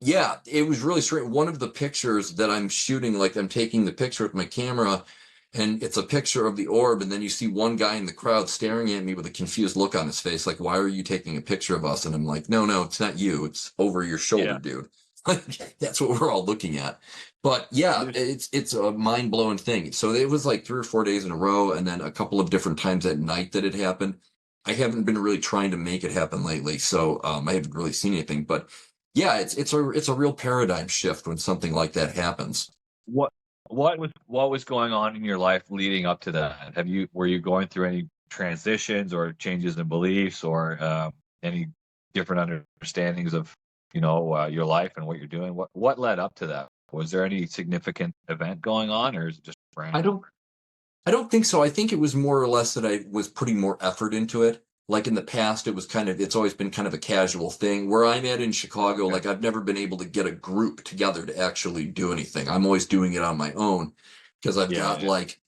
yeah, it was really strange. One of the pictures that I'm shooting, like I'm taking the picture with my camera, and it's a picture of the orb, and then you see one guy in the crowd staring at me with a confused look on his face, like, why are you taking a picture of us? And I'm like, no, no, it's not you. It's over your shoulder, Yeah. dude. Like, that's what we're all looking at. But yeah, There's, it's a mind-blowing thing. So it was like 3 or 4 days in a row, and then a couple of different times at night that it happened. I haven't been really trying to make it happen lately, so I haven't really seen anything. But yeah, it's a real paradigm shift when something like that happens. what what was going on in your life leading up to that? Were you going through any transitions or changes in beliefs or any different understandings of your life and what you're doing? What led up to that? Was there any significant event going on, or is it just I random? don't I don't think so. I think it was more or less that I was putting more effort into it. Like in the past, it's always been kind of a casual thing. Where I'm at in Chicago, Okay. like I've never been able to get a group together to actually do anything. I'm always doing it on my own because I've Yeah, got yeah. like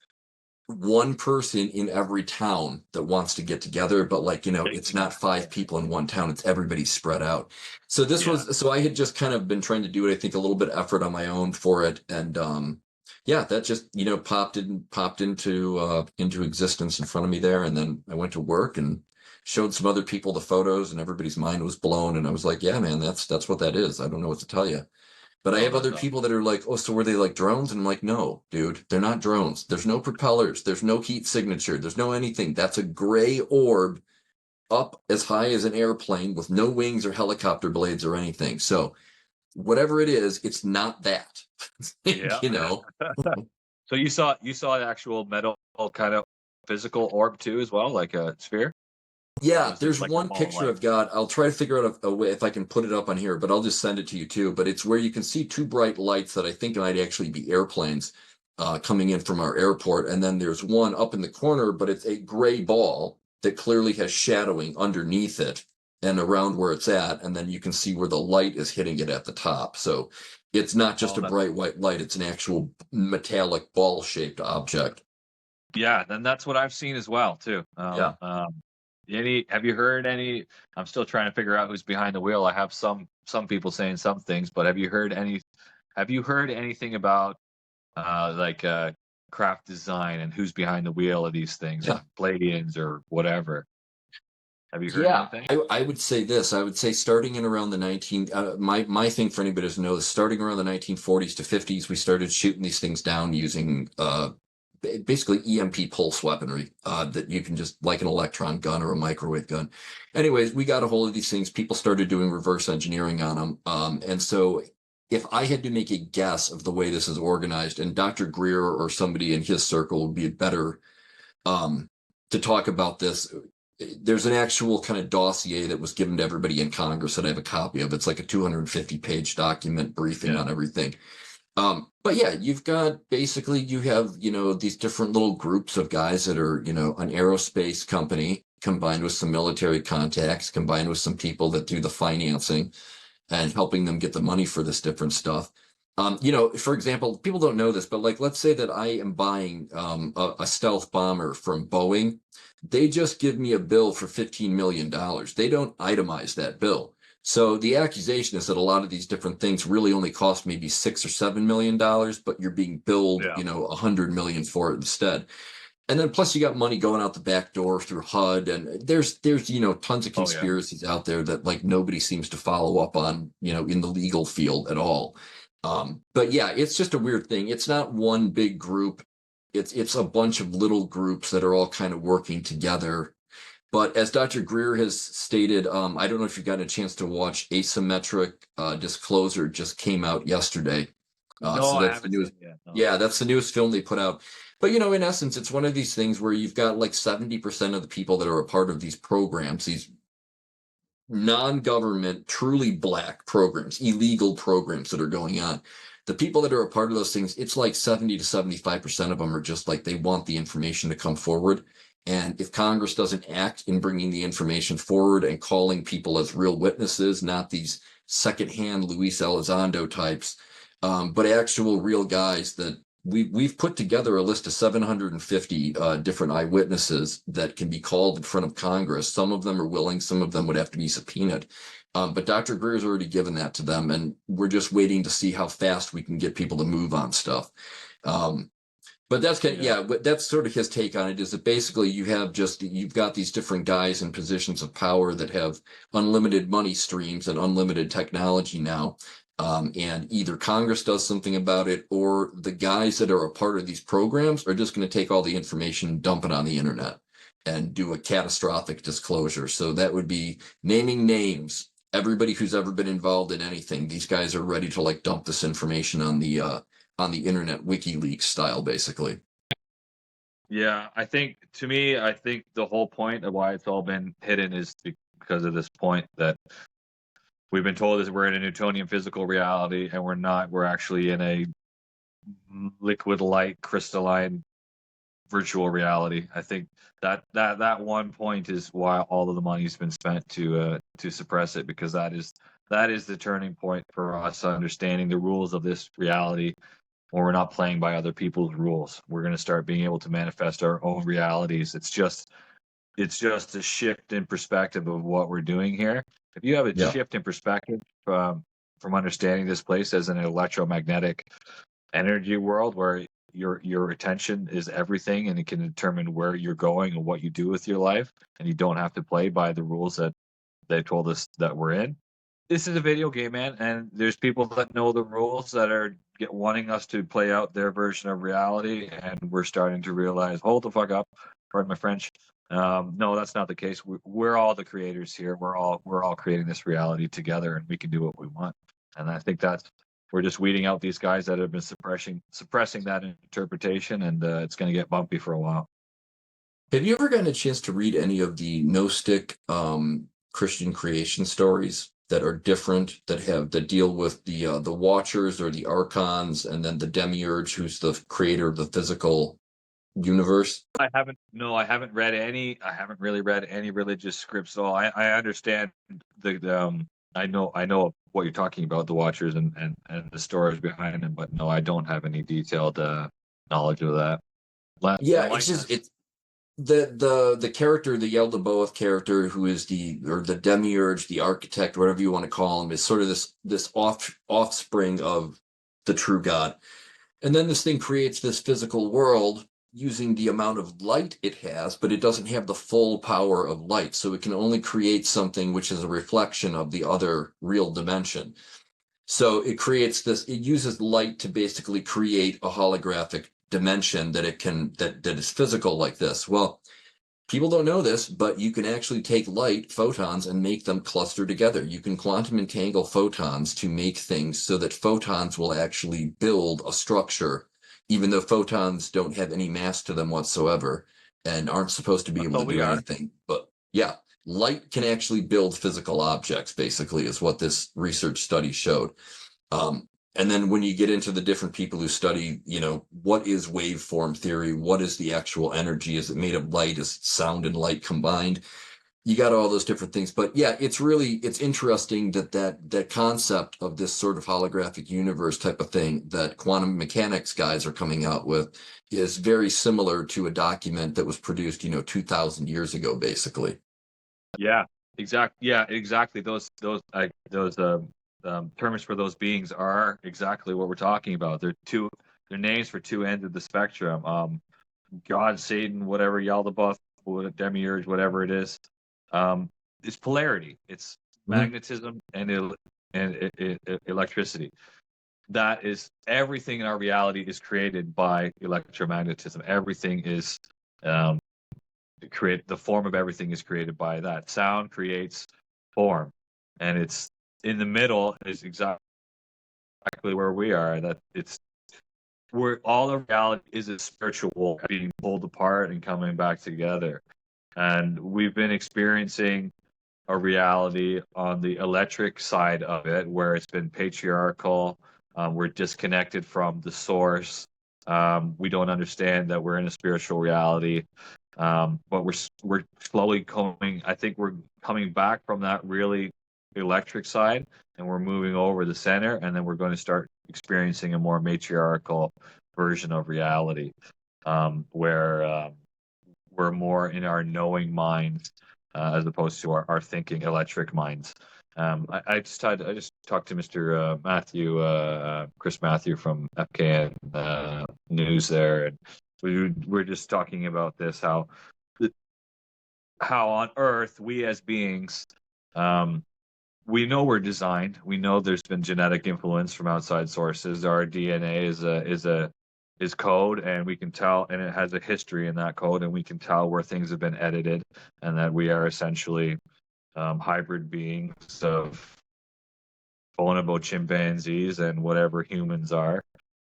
one person in every town that wants to get together, but like, it's not five people in one town, it's everybody spread out. Yeah. So I had just kind of been trying to do it, I think a little bit of effort on my own for it. And yeah, that just, popped into existence in front of me there. And then I went to work and showed some other people the photos and everybody's mind was blown. And I was like, yeah, man, that's what that is. I don't know what to tell you. But I Oh, have that's other awesome. people that are like, oh, so were they like drones? And I'm like, no, dude, they're not drones. There's no propellers. There's no heat signature. There's no anything. That's a gray orb up as high as an airplane with no wings or helicopter blades or anything. So whatever it is, it's not that, Yeah. you know? So you saw the actual metal kind of physical orb too as well, like a sphere, or Yeah, was it there's like a one ball of picture light? I've got. I'll try to figure out a way if I can put it up on here, but I'll just send it to you too. But it's where you can see two bright lights that I think might actually be airplanes coming in from our airport. And then there's one up in the corner, but it's a gray ball that clearly has shadowing underneath it and around where it's at. And then you can see where the light is hitting it at the top. So it's not just Oh, a that bright white light, it's an actual metallic ball-shaped object. yeah. Then that's what I've seen as well too. Yeah. Any? Have you heard any? I'm still trying to figure out who's behind the wheel. I have some people saying some things, but have you heard any? Have you heard anything about like craft design and who's behind the wheel of these things, Yeah. Palladians or whatever? Have you heard Yeah, anything? I would say this. I would say starting in around the 19, my thing for anybody who knows, starting around the 1940s to 50s, we started shooting these things down using basically EMP pulse weaponry that you can just like an electron gun or a microwave gun. Anyways, we got a hold of these things. People started doing reverse engineering on them, and so if I had to make a guess of the way this is organized, and Dr. Greer or somebody in his circle would be better to talk about this. There's an actual kind of dossier that was given to everybody in Congress that I have a copy of. It's like a 250-page document briefing on everything. But yeah, you've got basically you have, these different little groups of guys that are, an aerospace company combined with some military contacts, combined with some people that do the financing and helping them get the money for this different stuff. For example, people don't know this, but like, let's say that I am buying a stealth bomber from Boeing. They just give me a bill for $15 million. They don't itemize that bill. So the accusation is that a lot of these different things really only cost maybe $6 or $7 million, but you're being billed, Yeah. 100 million for it instead. And then plus you got money going out the back door through HUD, and there's tons of conspiracies out there that like nobody seems to follow up on, in the legal field at all. But yeah, it's just a weird thing. It's not one big group. It's a bunch of little groups that are all kind of working together. But as Dr. Greer has stated, I don't know if you've gotten a chance to watch Asymmetric Disclosure, just came out yesterday. No, So I that's the haven't newest. seen it yet. No. Yeah, that's the newest film they put out. But in essence, it's one of these things where you've got like 70% of the people that are a part of these programs, these non-government, truly black programs, illegal programs that are going on. The people that are a part of those things, it's like 70 to 75% of them are just like they want the information to come forward. And if Congress doesn't act in bringing the information forward and calling people as real witnesses, not these secondhand Luis Elizondo types, but actual real guys that we've put together a list of 750 different eyewitnesses that can be called in front of Congress. Some of them are willing, some of them would have to be subpoenaed. But Dr. Greer's already given that to them, and we're just waiting to see how fast we can get people to move on stuff. But that's but that's sort of his take on it, is that basically you've got these different guys in positions of power that have unlimited money streams and unlimited technology now. And either Congress does something about it, or the guys that are a part of these programs are just going to take all the information, dump it on the internet, and do a catastrophic disclosure. So that would be naming names. Everybody who's ever been involved in anything, these guys are ready to like dump this information on the internet, WikiLeaks style, basically. Yeah, I think the whole point of why it's all been hidden is because of this point that we've been told is we're in a Newtonian physical reality, and we're not. We're actually in a liquid light crystalline virtual reality. I think that one point is why all of the money's been spent to suppress it, because that is the turning point for us understanding the rules of this reality. When we're not playing by other people's rules, we're going to start being able to manifest our own realities. It's just a shift in perspective of what we're doing here. If you have a shift in perspective from understanding this place as an electromagnetic energy world where your attention is everything, and it can determine where you're going and what you do with your life, and you don't have to play by the rules that they told us that we're in. This is a video game, man, and there's people that know the rules that are wanting us to play out their version of reality, and we're starting to realize, hold the fuck up, pardon my French. No, that's not the case. We're all the creators here. We're all creating this reality together, and we can do what we want. And I think we're just weeding out these guys that have been suppressing that interpretation, and it's going to get bumpy for a while. Have you ever gotten a chance to read any of the Gnostic Christian creation stories that are different, that deal with the Watchers or the Archons, and then the Demiurge, who's the creator of the physical universe? I haven't read any. I haven't really read any religious scripts at all. I understand I know what you're talking about, the Watchers and the stories behind them, but no, I don't have any detailed knowledge of that. It's the character, the Yaldabaoth character, who is the Demiurge, the architect, whatever you want to call him, is sort of this offspring of the true God. And then this thing creates this physical world using the amount of light it has, but it doesn't have the full power of light. So it can only create something which is a reflection of the other real dimension. So it uses light to basically create a holographic dimension that is physical like this. Well, people don't know this, but you can actually take light photons and make them cluster together. You can quantum entangle photons to make things so that photons will actually build a structure, even though photons don't have any mass to them whatsoever and aren't supposed to be able So to we do are. anything. But yeah, light can actually build physical objects, basically, is what this research study showed. Um, and then when you get into the different people who study, what is waveform theory? What is the actual energy? Is it made of light? Is sound and light combined? You got all those different things. But yeah, it's interesting that concept of this sort of holographic universe type of thing that quantum mechanics guys are coming out with is very similar to a document that was produced, 2000 years ago, basically. Yeah, exactly. Yeah, exactly. Those terms for those beings are exactly what we're talking about. They're names for two ends of the spectrum. God, Satan, whatever, Yaldabaoth, Demiurge, whatever it is. Um, it's polarity. It's Mhm. magnetism and electricity. That is everything in our reality is created by electromagnetism. Everything is um, create the form of everything is created by that. Sound creates form, and it's in the middle is exactly where we are. That it's where all of reality is a spiritual being pulled apart and coming back together. And we've been experiencing a reality on the electric side of it where it's been patriarchal. We're disconnected from the source. We don't understand that we're in a spiritual reality. But we're slowly coming. I think we're coming back from that really electric side, and we're moving over the center, and then we're going to start experiencing a more matriarchal version of reality, where we're more in our knowing minds as opposed to our thinking electric minds. I just talked to Mr. Matthew Chris Matthew from FKN News there, and we're just talking about this how on Earth we as beings um, we know we're designed. We know there's been genetic influence from outside sources. Our DNA is code, and we can tell, and it has a history in that code, and we can tell where things have been edited, and that we are essentially hybrid beings of bonobo chimpanzees and whatever humans are.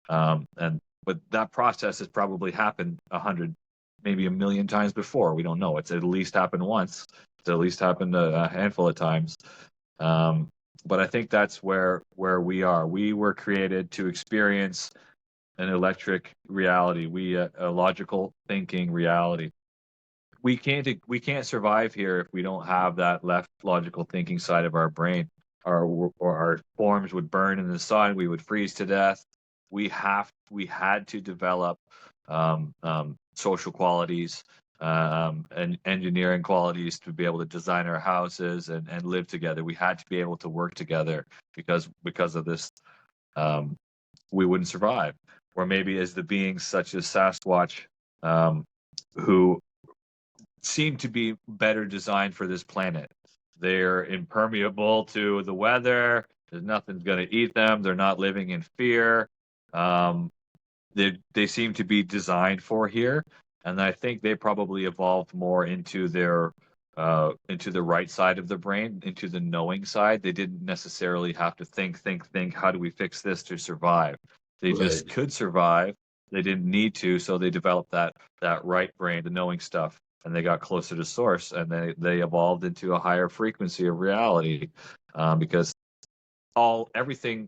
And but that process has probably happened 100, maybe a million times before. We don't know. It's at least happened once. It's at least happened a handful of times. Um, but I think that's where we are. We were created to experience an electric reality. A logical thinking reality. We can't survive here if we don't have that left logical thinking side of our brain. Our forms would burn in the sun. We would freeze to death. We had to develop social qualities and engineering qualities to be able to design our houses and live together. We had to be able to work together because of this. Um, we wouldn't survive. Or maybe as the beings such as Sasquatch, who seem to be better designed for this planet. They're impermeable to the weather. There's nothing's going to eat them. They're not living in fear. Um, they seem to be designed for here, and I think they probably evolved more into the right side of the brain, into the knowing side. They didn't necessarily have to think. How do we fix this to survive? They just Right. could survive. They didn't need to, so they developed that right brain, the knowing stuff, and they got closer to source, and they evolved into a higher frequency of reality, because all everything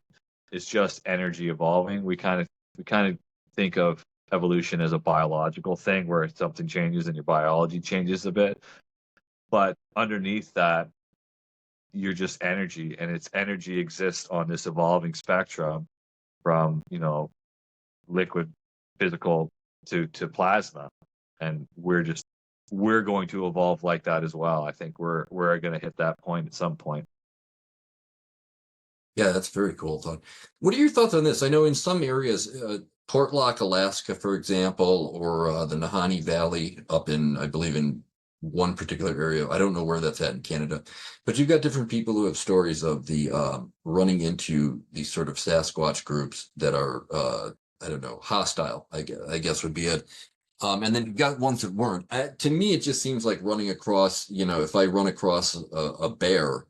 is just energy evolving. We kind of think of evolution as a biological thing where something changes and your biology changes a bit, but underneath that you're just energy, and its energy exists on this evolving spectrum from liquid physical to plasma, and we're going to evolve like that as well. I think we're going to hit that point at some point. Yeah, that's very cool, Todd. What are your thoughts on this? I know in some areas, Portlock, Alaska, for example, or the Nahanni Valley up in, I believe, in one particular area. I don't know where that's at in Canada, but you've got different people who have stories of the running into these sort of Sasquatch groups that are, I don't know, hostile, I guess would be it. And then you've got ones that weren't. To me, it just seems like running across, if I run across a bear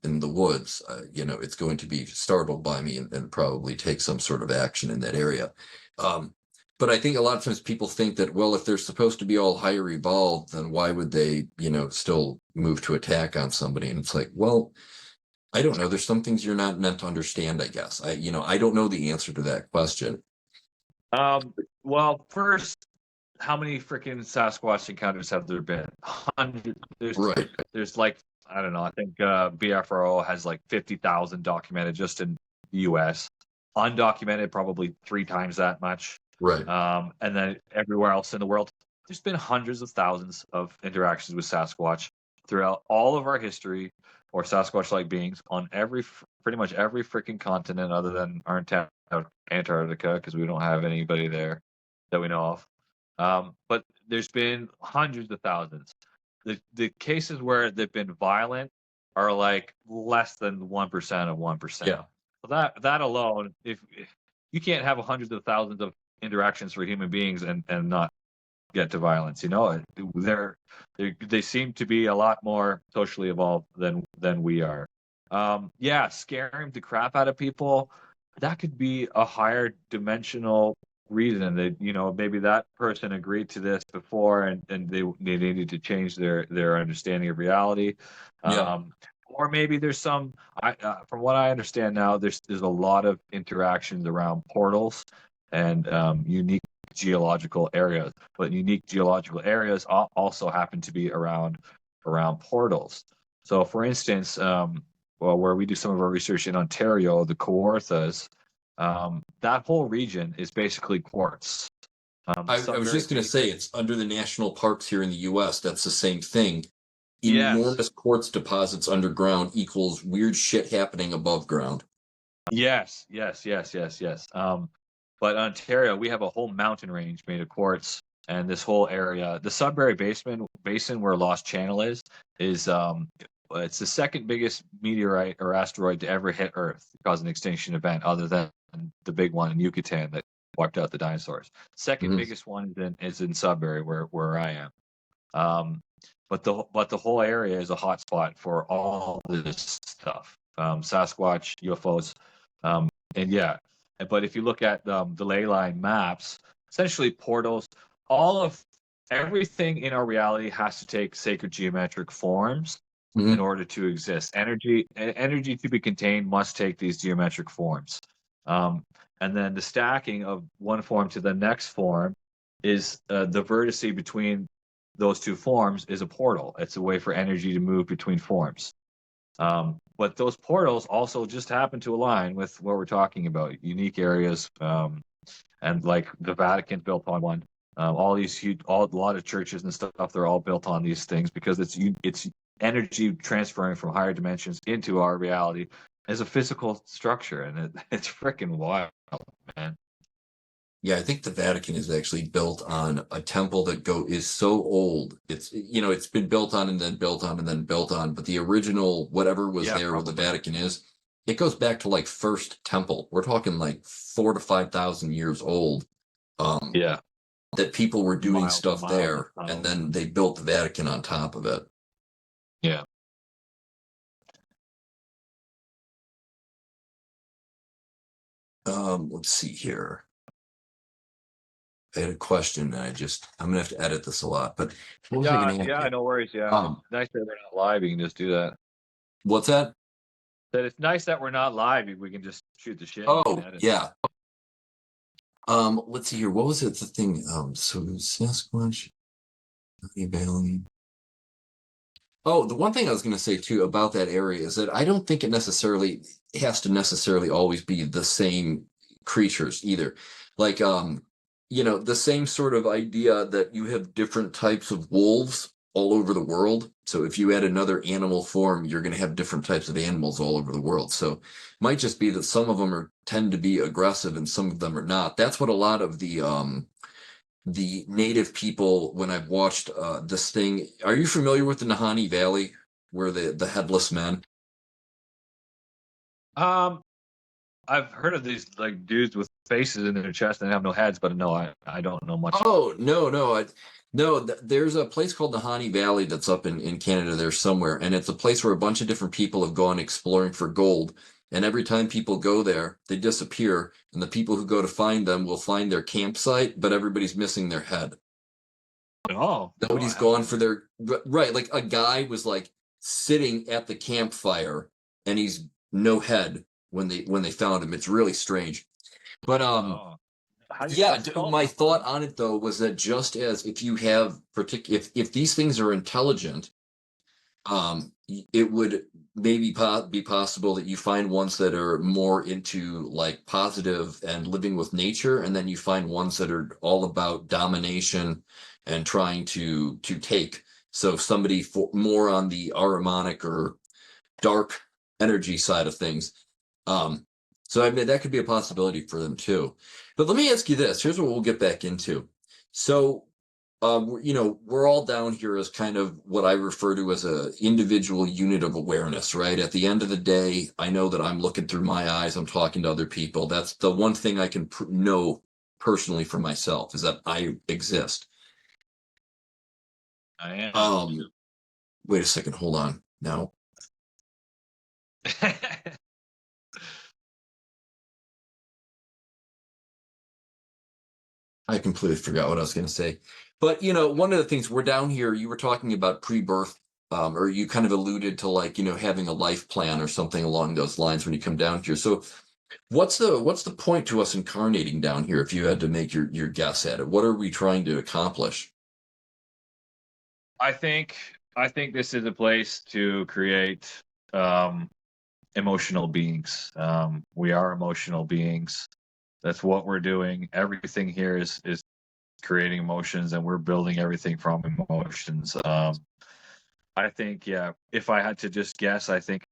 in the woods, it's going to be startled by me and probably take some sort of action in that area. Um, but I think a lot of times people think that, well, if they're supposed to be all higher evolved, then why would they, still move to attack on somebody? And it's like, well, I don't know. There's some things you're not meant to understand, I guess. I don't know the answer to that question. Well, first, how many freaking Sasquatch encounters have there been? Hundreds. Right. There's like, I don't know. I think BFRO has like 50,000 documented just in the U.S. Undocumented, probably 3 times that much. Right. And then everywhere else in the world, there's been hundreds of thousands of interactions with Sasquatch throughout all of our history, or Sasquatch-like beings on pretty much every freaking continent other than Antarctica, because we don't have anybody there that we know of. But there's been hundreds of thousands. The cases where they've been violent are like less than 1% of 1%. Yeah. So that alone, if you can't have hundreds of thousands of interactions for human beings and not get to violence, they seem to be a lot more socially evolved than we are. Yeah, scaring the crap out of people, that could be a higher dimensional reason that maybe that person agreed to this before and they needed to change their understanding of reality. Yeah. Or maybe there's some from what I understand now, there's a lot of interactions around portals and unique geological areas, but unique geological areas also happen to be around portals. So for instance, where we do some of our research in Ontario, the Kawarthas, that whole region is basically quartz. I was just going to say it's under the national parks here in the US. That's the same thing. Yes. Enormous quartz deposits underground equals weird shit happening above ground. Yes. But Ontario, we have a whole mountain range made of quartz, and this whole area, the Sudbury Basin where Lost Channel is it's the second biggest meteorite or asteroid to ever hit Earth, cause an extinction event, other than the big one in Yucatan that wiped out the dinosaurs. Second biggest one is in Sudbury, where I am. But the whole area is a hotspot for all this stuff. Sasquatch, UFOs, and yeah. But if you look at the ley line maps, essentially portals, all of everything in our reality has to take sacred geometric forms in order to exist. Energy to be contained must take these geometric forms. And then the stacking of one form to the next form is the vertice between those two forms is a portal. It's a way for energy to move between forms. But those portals also just happen to align with what we're talking about, unique areas, and like the Vatican built on one. All these a lot of churches and stuff, they're all built on these things because it's energy transferring from higher dimensions into our reality as a physical structure, and it's freaking wild, man. Yeah, I think the Vatican is actually built on a temple that is so old. It's been built on and then built on and then built on, but the original whatever was there where the Vatican is, it goes back to like first temple. We're talking like 4,000 to 5,000 years old. Yeah, that people were doing stuff there, miles. and then they built the Vatican on top of it. Yeah. Let's see here. I had a question, and I'm gonna have to edit this a lot. But what was I gonna ask you? No worries. Yeah, nice that we're not live. You can just do that. What's that? That it's nice that we're not live. We can just shoot the shit. Oh, yeah. Let's see here. What was it? The thing. So Sasquatch, Valley. Oh, the one thing I was going to say too about that area is that I don't think it has to necessarily always be the same creatures either. Like, the same sort of idea that you have different types of wolves all over the world. So if you add another animal form, you're going to have different types of animals all over the world. So it might just be that some of them tend to be aggressive and some of them are not. That's what a lot of the native people, when I've watched this thing. Are you familiar with the Nahanni Valley, where the headless men? I've heard of these like dudes with faces in their chest and have no heads, but no, I don't know much. Oh, no. There's a place called the Hani Valley that's up in Canada there somewhere, and it's a place where a bunch of different people have gone exploring for gold. And every time people go there, they disappear, and the people who go to find them will find their campsite, but everybody's missing their head. Oh, no, I Nobody's haven't gone heard for that. their right. Like a guy was like sitting at the campfire, and he's no head when they found him. It's really strange. But Oh, yeah, how's it called? my thought on it though was that just as if you have if these things are intelligent, it would maybe be possible that you find ones that are more into like positive and living with nature, and then you find ones that are all about domination and trying to take. So somebody more on the Ahrimanic or dark energy side of things. Um, so I mean that could be a possibility for them too. But let me ask you this. Here's what we'll get back into. So we're all down here as kind of what I refer to as a individual unit of awareness, right? At the end of the day, I know that I'm looking through my eyes, I'm talking to other people. That's the one thing I can know personally for myself is that I exist. I am. Um, Wait a second, hold on. Now, I completely forgot what I was going to say. But, one of the things we're down here, you were talking about pre-birth, or you kind of alluded to like, having a life plan or something along those lines when you come down here. So what's the point to us incarnating down here if you had to make your guess at it? What are we trying to accomplish? I think I think this is a place to create um, emotional beings. We are emotional beings. That's what we're doing. Everything here is creating emotions, and we're building everything from emotions. I think, yeah, if I had to just guess, I think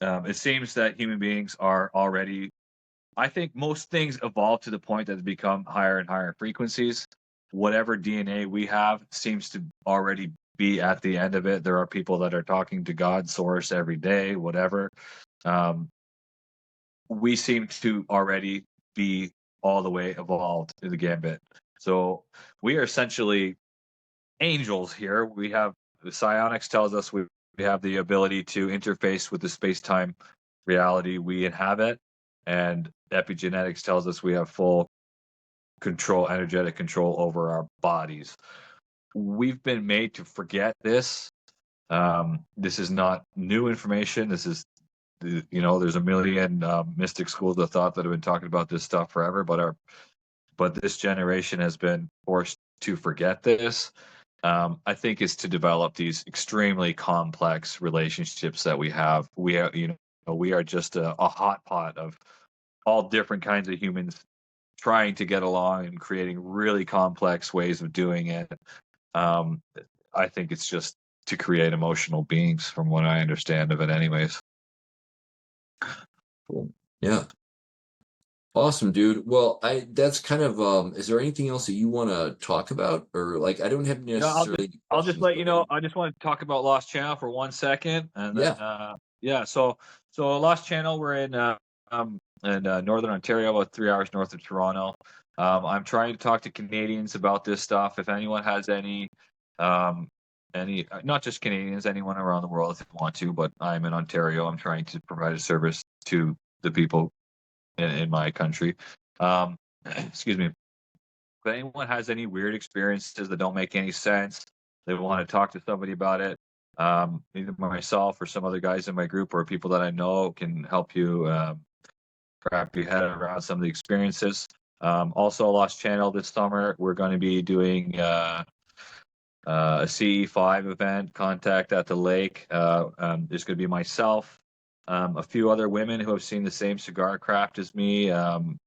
it seems that human beings are already. I think most things evolve to the point that they become higher and higher frequencies. Whatever DNA we have seems to already be at the end of it. There are people that are talking to God, source every day, whatever. Um, we seem to already be all the way evolved to the gambit. So we are essentially angels here. We have the psionics tells us we have the ability to interface with the space-time reality we inhabit, and epigenetics tells us we have full control, energetic control over our bodies. We've been made to forget this. This is not new information. This is there's a million mystic schools of thought that have been talking about this stuff forever, but this generation has been forced to forget this. I think is to develop these extremely complex relationships that we have. We are just a hot pot of all different kinds of humans trying to get along and creating really complex ways of doing it. Um, I think it's just to create emotional beings, from what I understand of it, anyways. Cool. Yeah. Awesome, dude. Well, I that's kind of is there anything else that you want to talk about? Or like I don't have Yeah, necessarily any I'll just questions, let you but know. I just want to talk about Lost Channel for 1 second, and then yeah. yeah. So Lost Channel, we're in Northern Ontario, about 3 hours north of Toronto. I'm trying to talk to Canadians about this stuff. If anyone has any not just Canadians, anyone around the world if you want to, but I'm in Ontario. I'm trying to provide a service to the people in my country. Excuse me. If anyone has any weird experiences that don't make any sense, they want to talk to somebody about it. Either myself or some other guys in my group or people that I know can help you wrap your head around some of the experiences. Also, Lost Channel this summer, we're going to be doing a CE5 event, Contact at the Lake. There's going to be myself, a few other women who have seen the same cigar craft as me,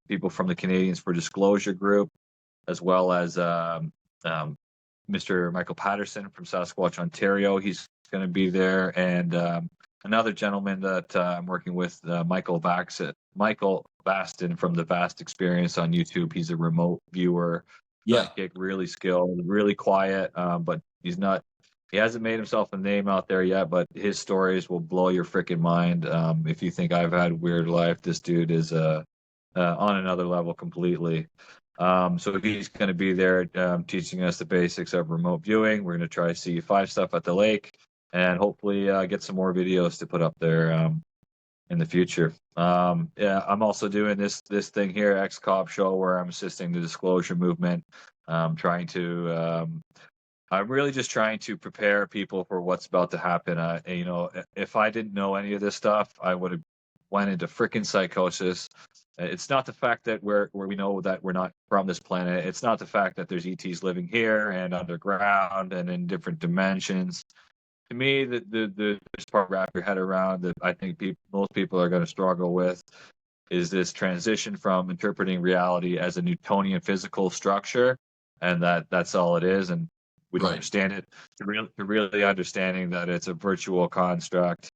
people from the Canadians for Disclosure group, as well as um, Mr. Michael Patterson from Sasquatch, Ontario. He's going to be there, and another gentleman that I'm working with, Michael Baston from the Vast Experience on YouTube. He's a remote viewer, Yeah. psychic, really skilled, really quiet, but he's not. He hasn't made himself a name out there yet, but his stories will blow your freaking mind. If you think I've had a weird life, this dude is on another level completely. So he's going to be there teaching us the basics of remote viewing. We're going to try Ce5 stuff at the lake, and hopefully get some more videos to put up there in the future. Yeah, I'm also doing this thing here, X-Cop Show, where I'm assisting the disclosure movement. Trying to I'm really just trying to prepare people for what's about to happen. If I didn't know any of this stuff, I would have went into freaking psychosis. It's not the fact that we know that we're not from this planet. It's not the fact that there's ETs living here and underground and in different dimensions. To me, the part wrap your head around that I think most people are going to struggle with is this transition from interpreting reality as a Newtonian physical structure, and that's all it is, and we don't Right. understand it, to really understanding that it's a virtual construct,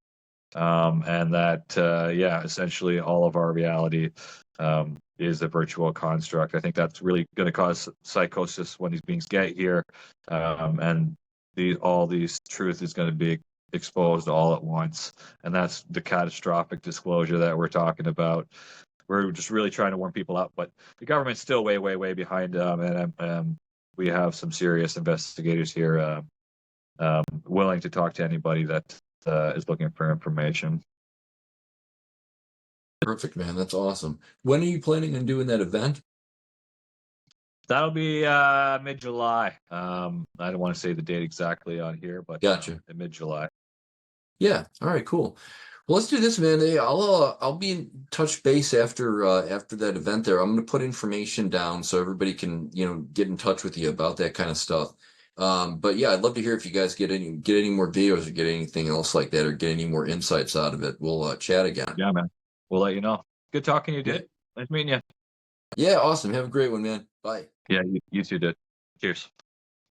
and that essentially all of our reality is a virtual construct. I think that's really going to cause psychosis when these beings get here, and all these truth is going to be exposed all at once, and that's the catastrophic disclosure that we're talking about. We're just really trying to warm people up, but the government's still way behind, and we have some serious investigators here willing to talk to anybody that is looking for information. Perfect, man. That's awesome. When are you planning on doing that event? That'll be mid-July. I don't want to say the date exactly on here, but Gotcha. mid-July. Yeah. All right. Cool. Well, let's do this, man. Hey, I'll be in touch base after that event there. I'm going to put information down so everybody can get in touch with you about that kind of stuff. But yeah, I'd love to hear if you guys get any more videos or get anything else like that or get any more insights out of it. We'll chat again. Yeah, man. We'll let you know. Good talking to you, Yeah. dude. Nice meeting you. Yeah. Awesome. Have a great one, man. Bye. Yeah, you too, dude. Cheers.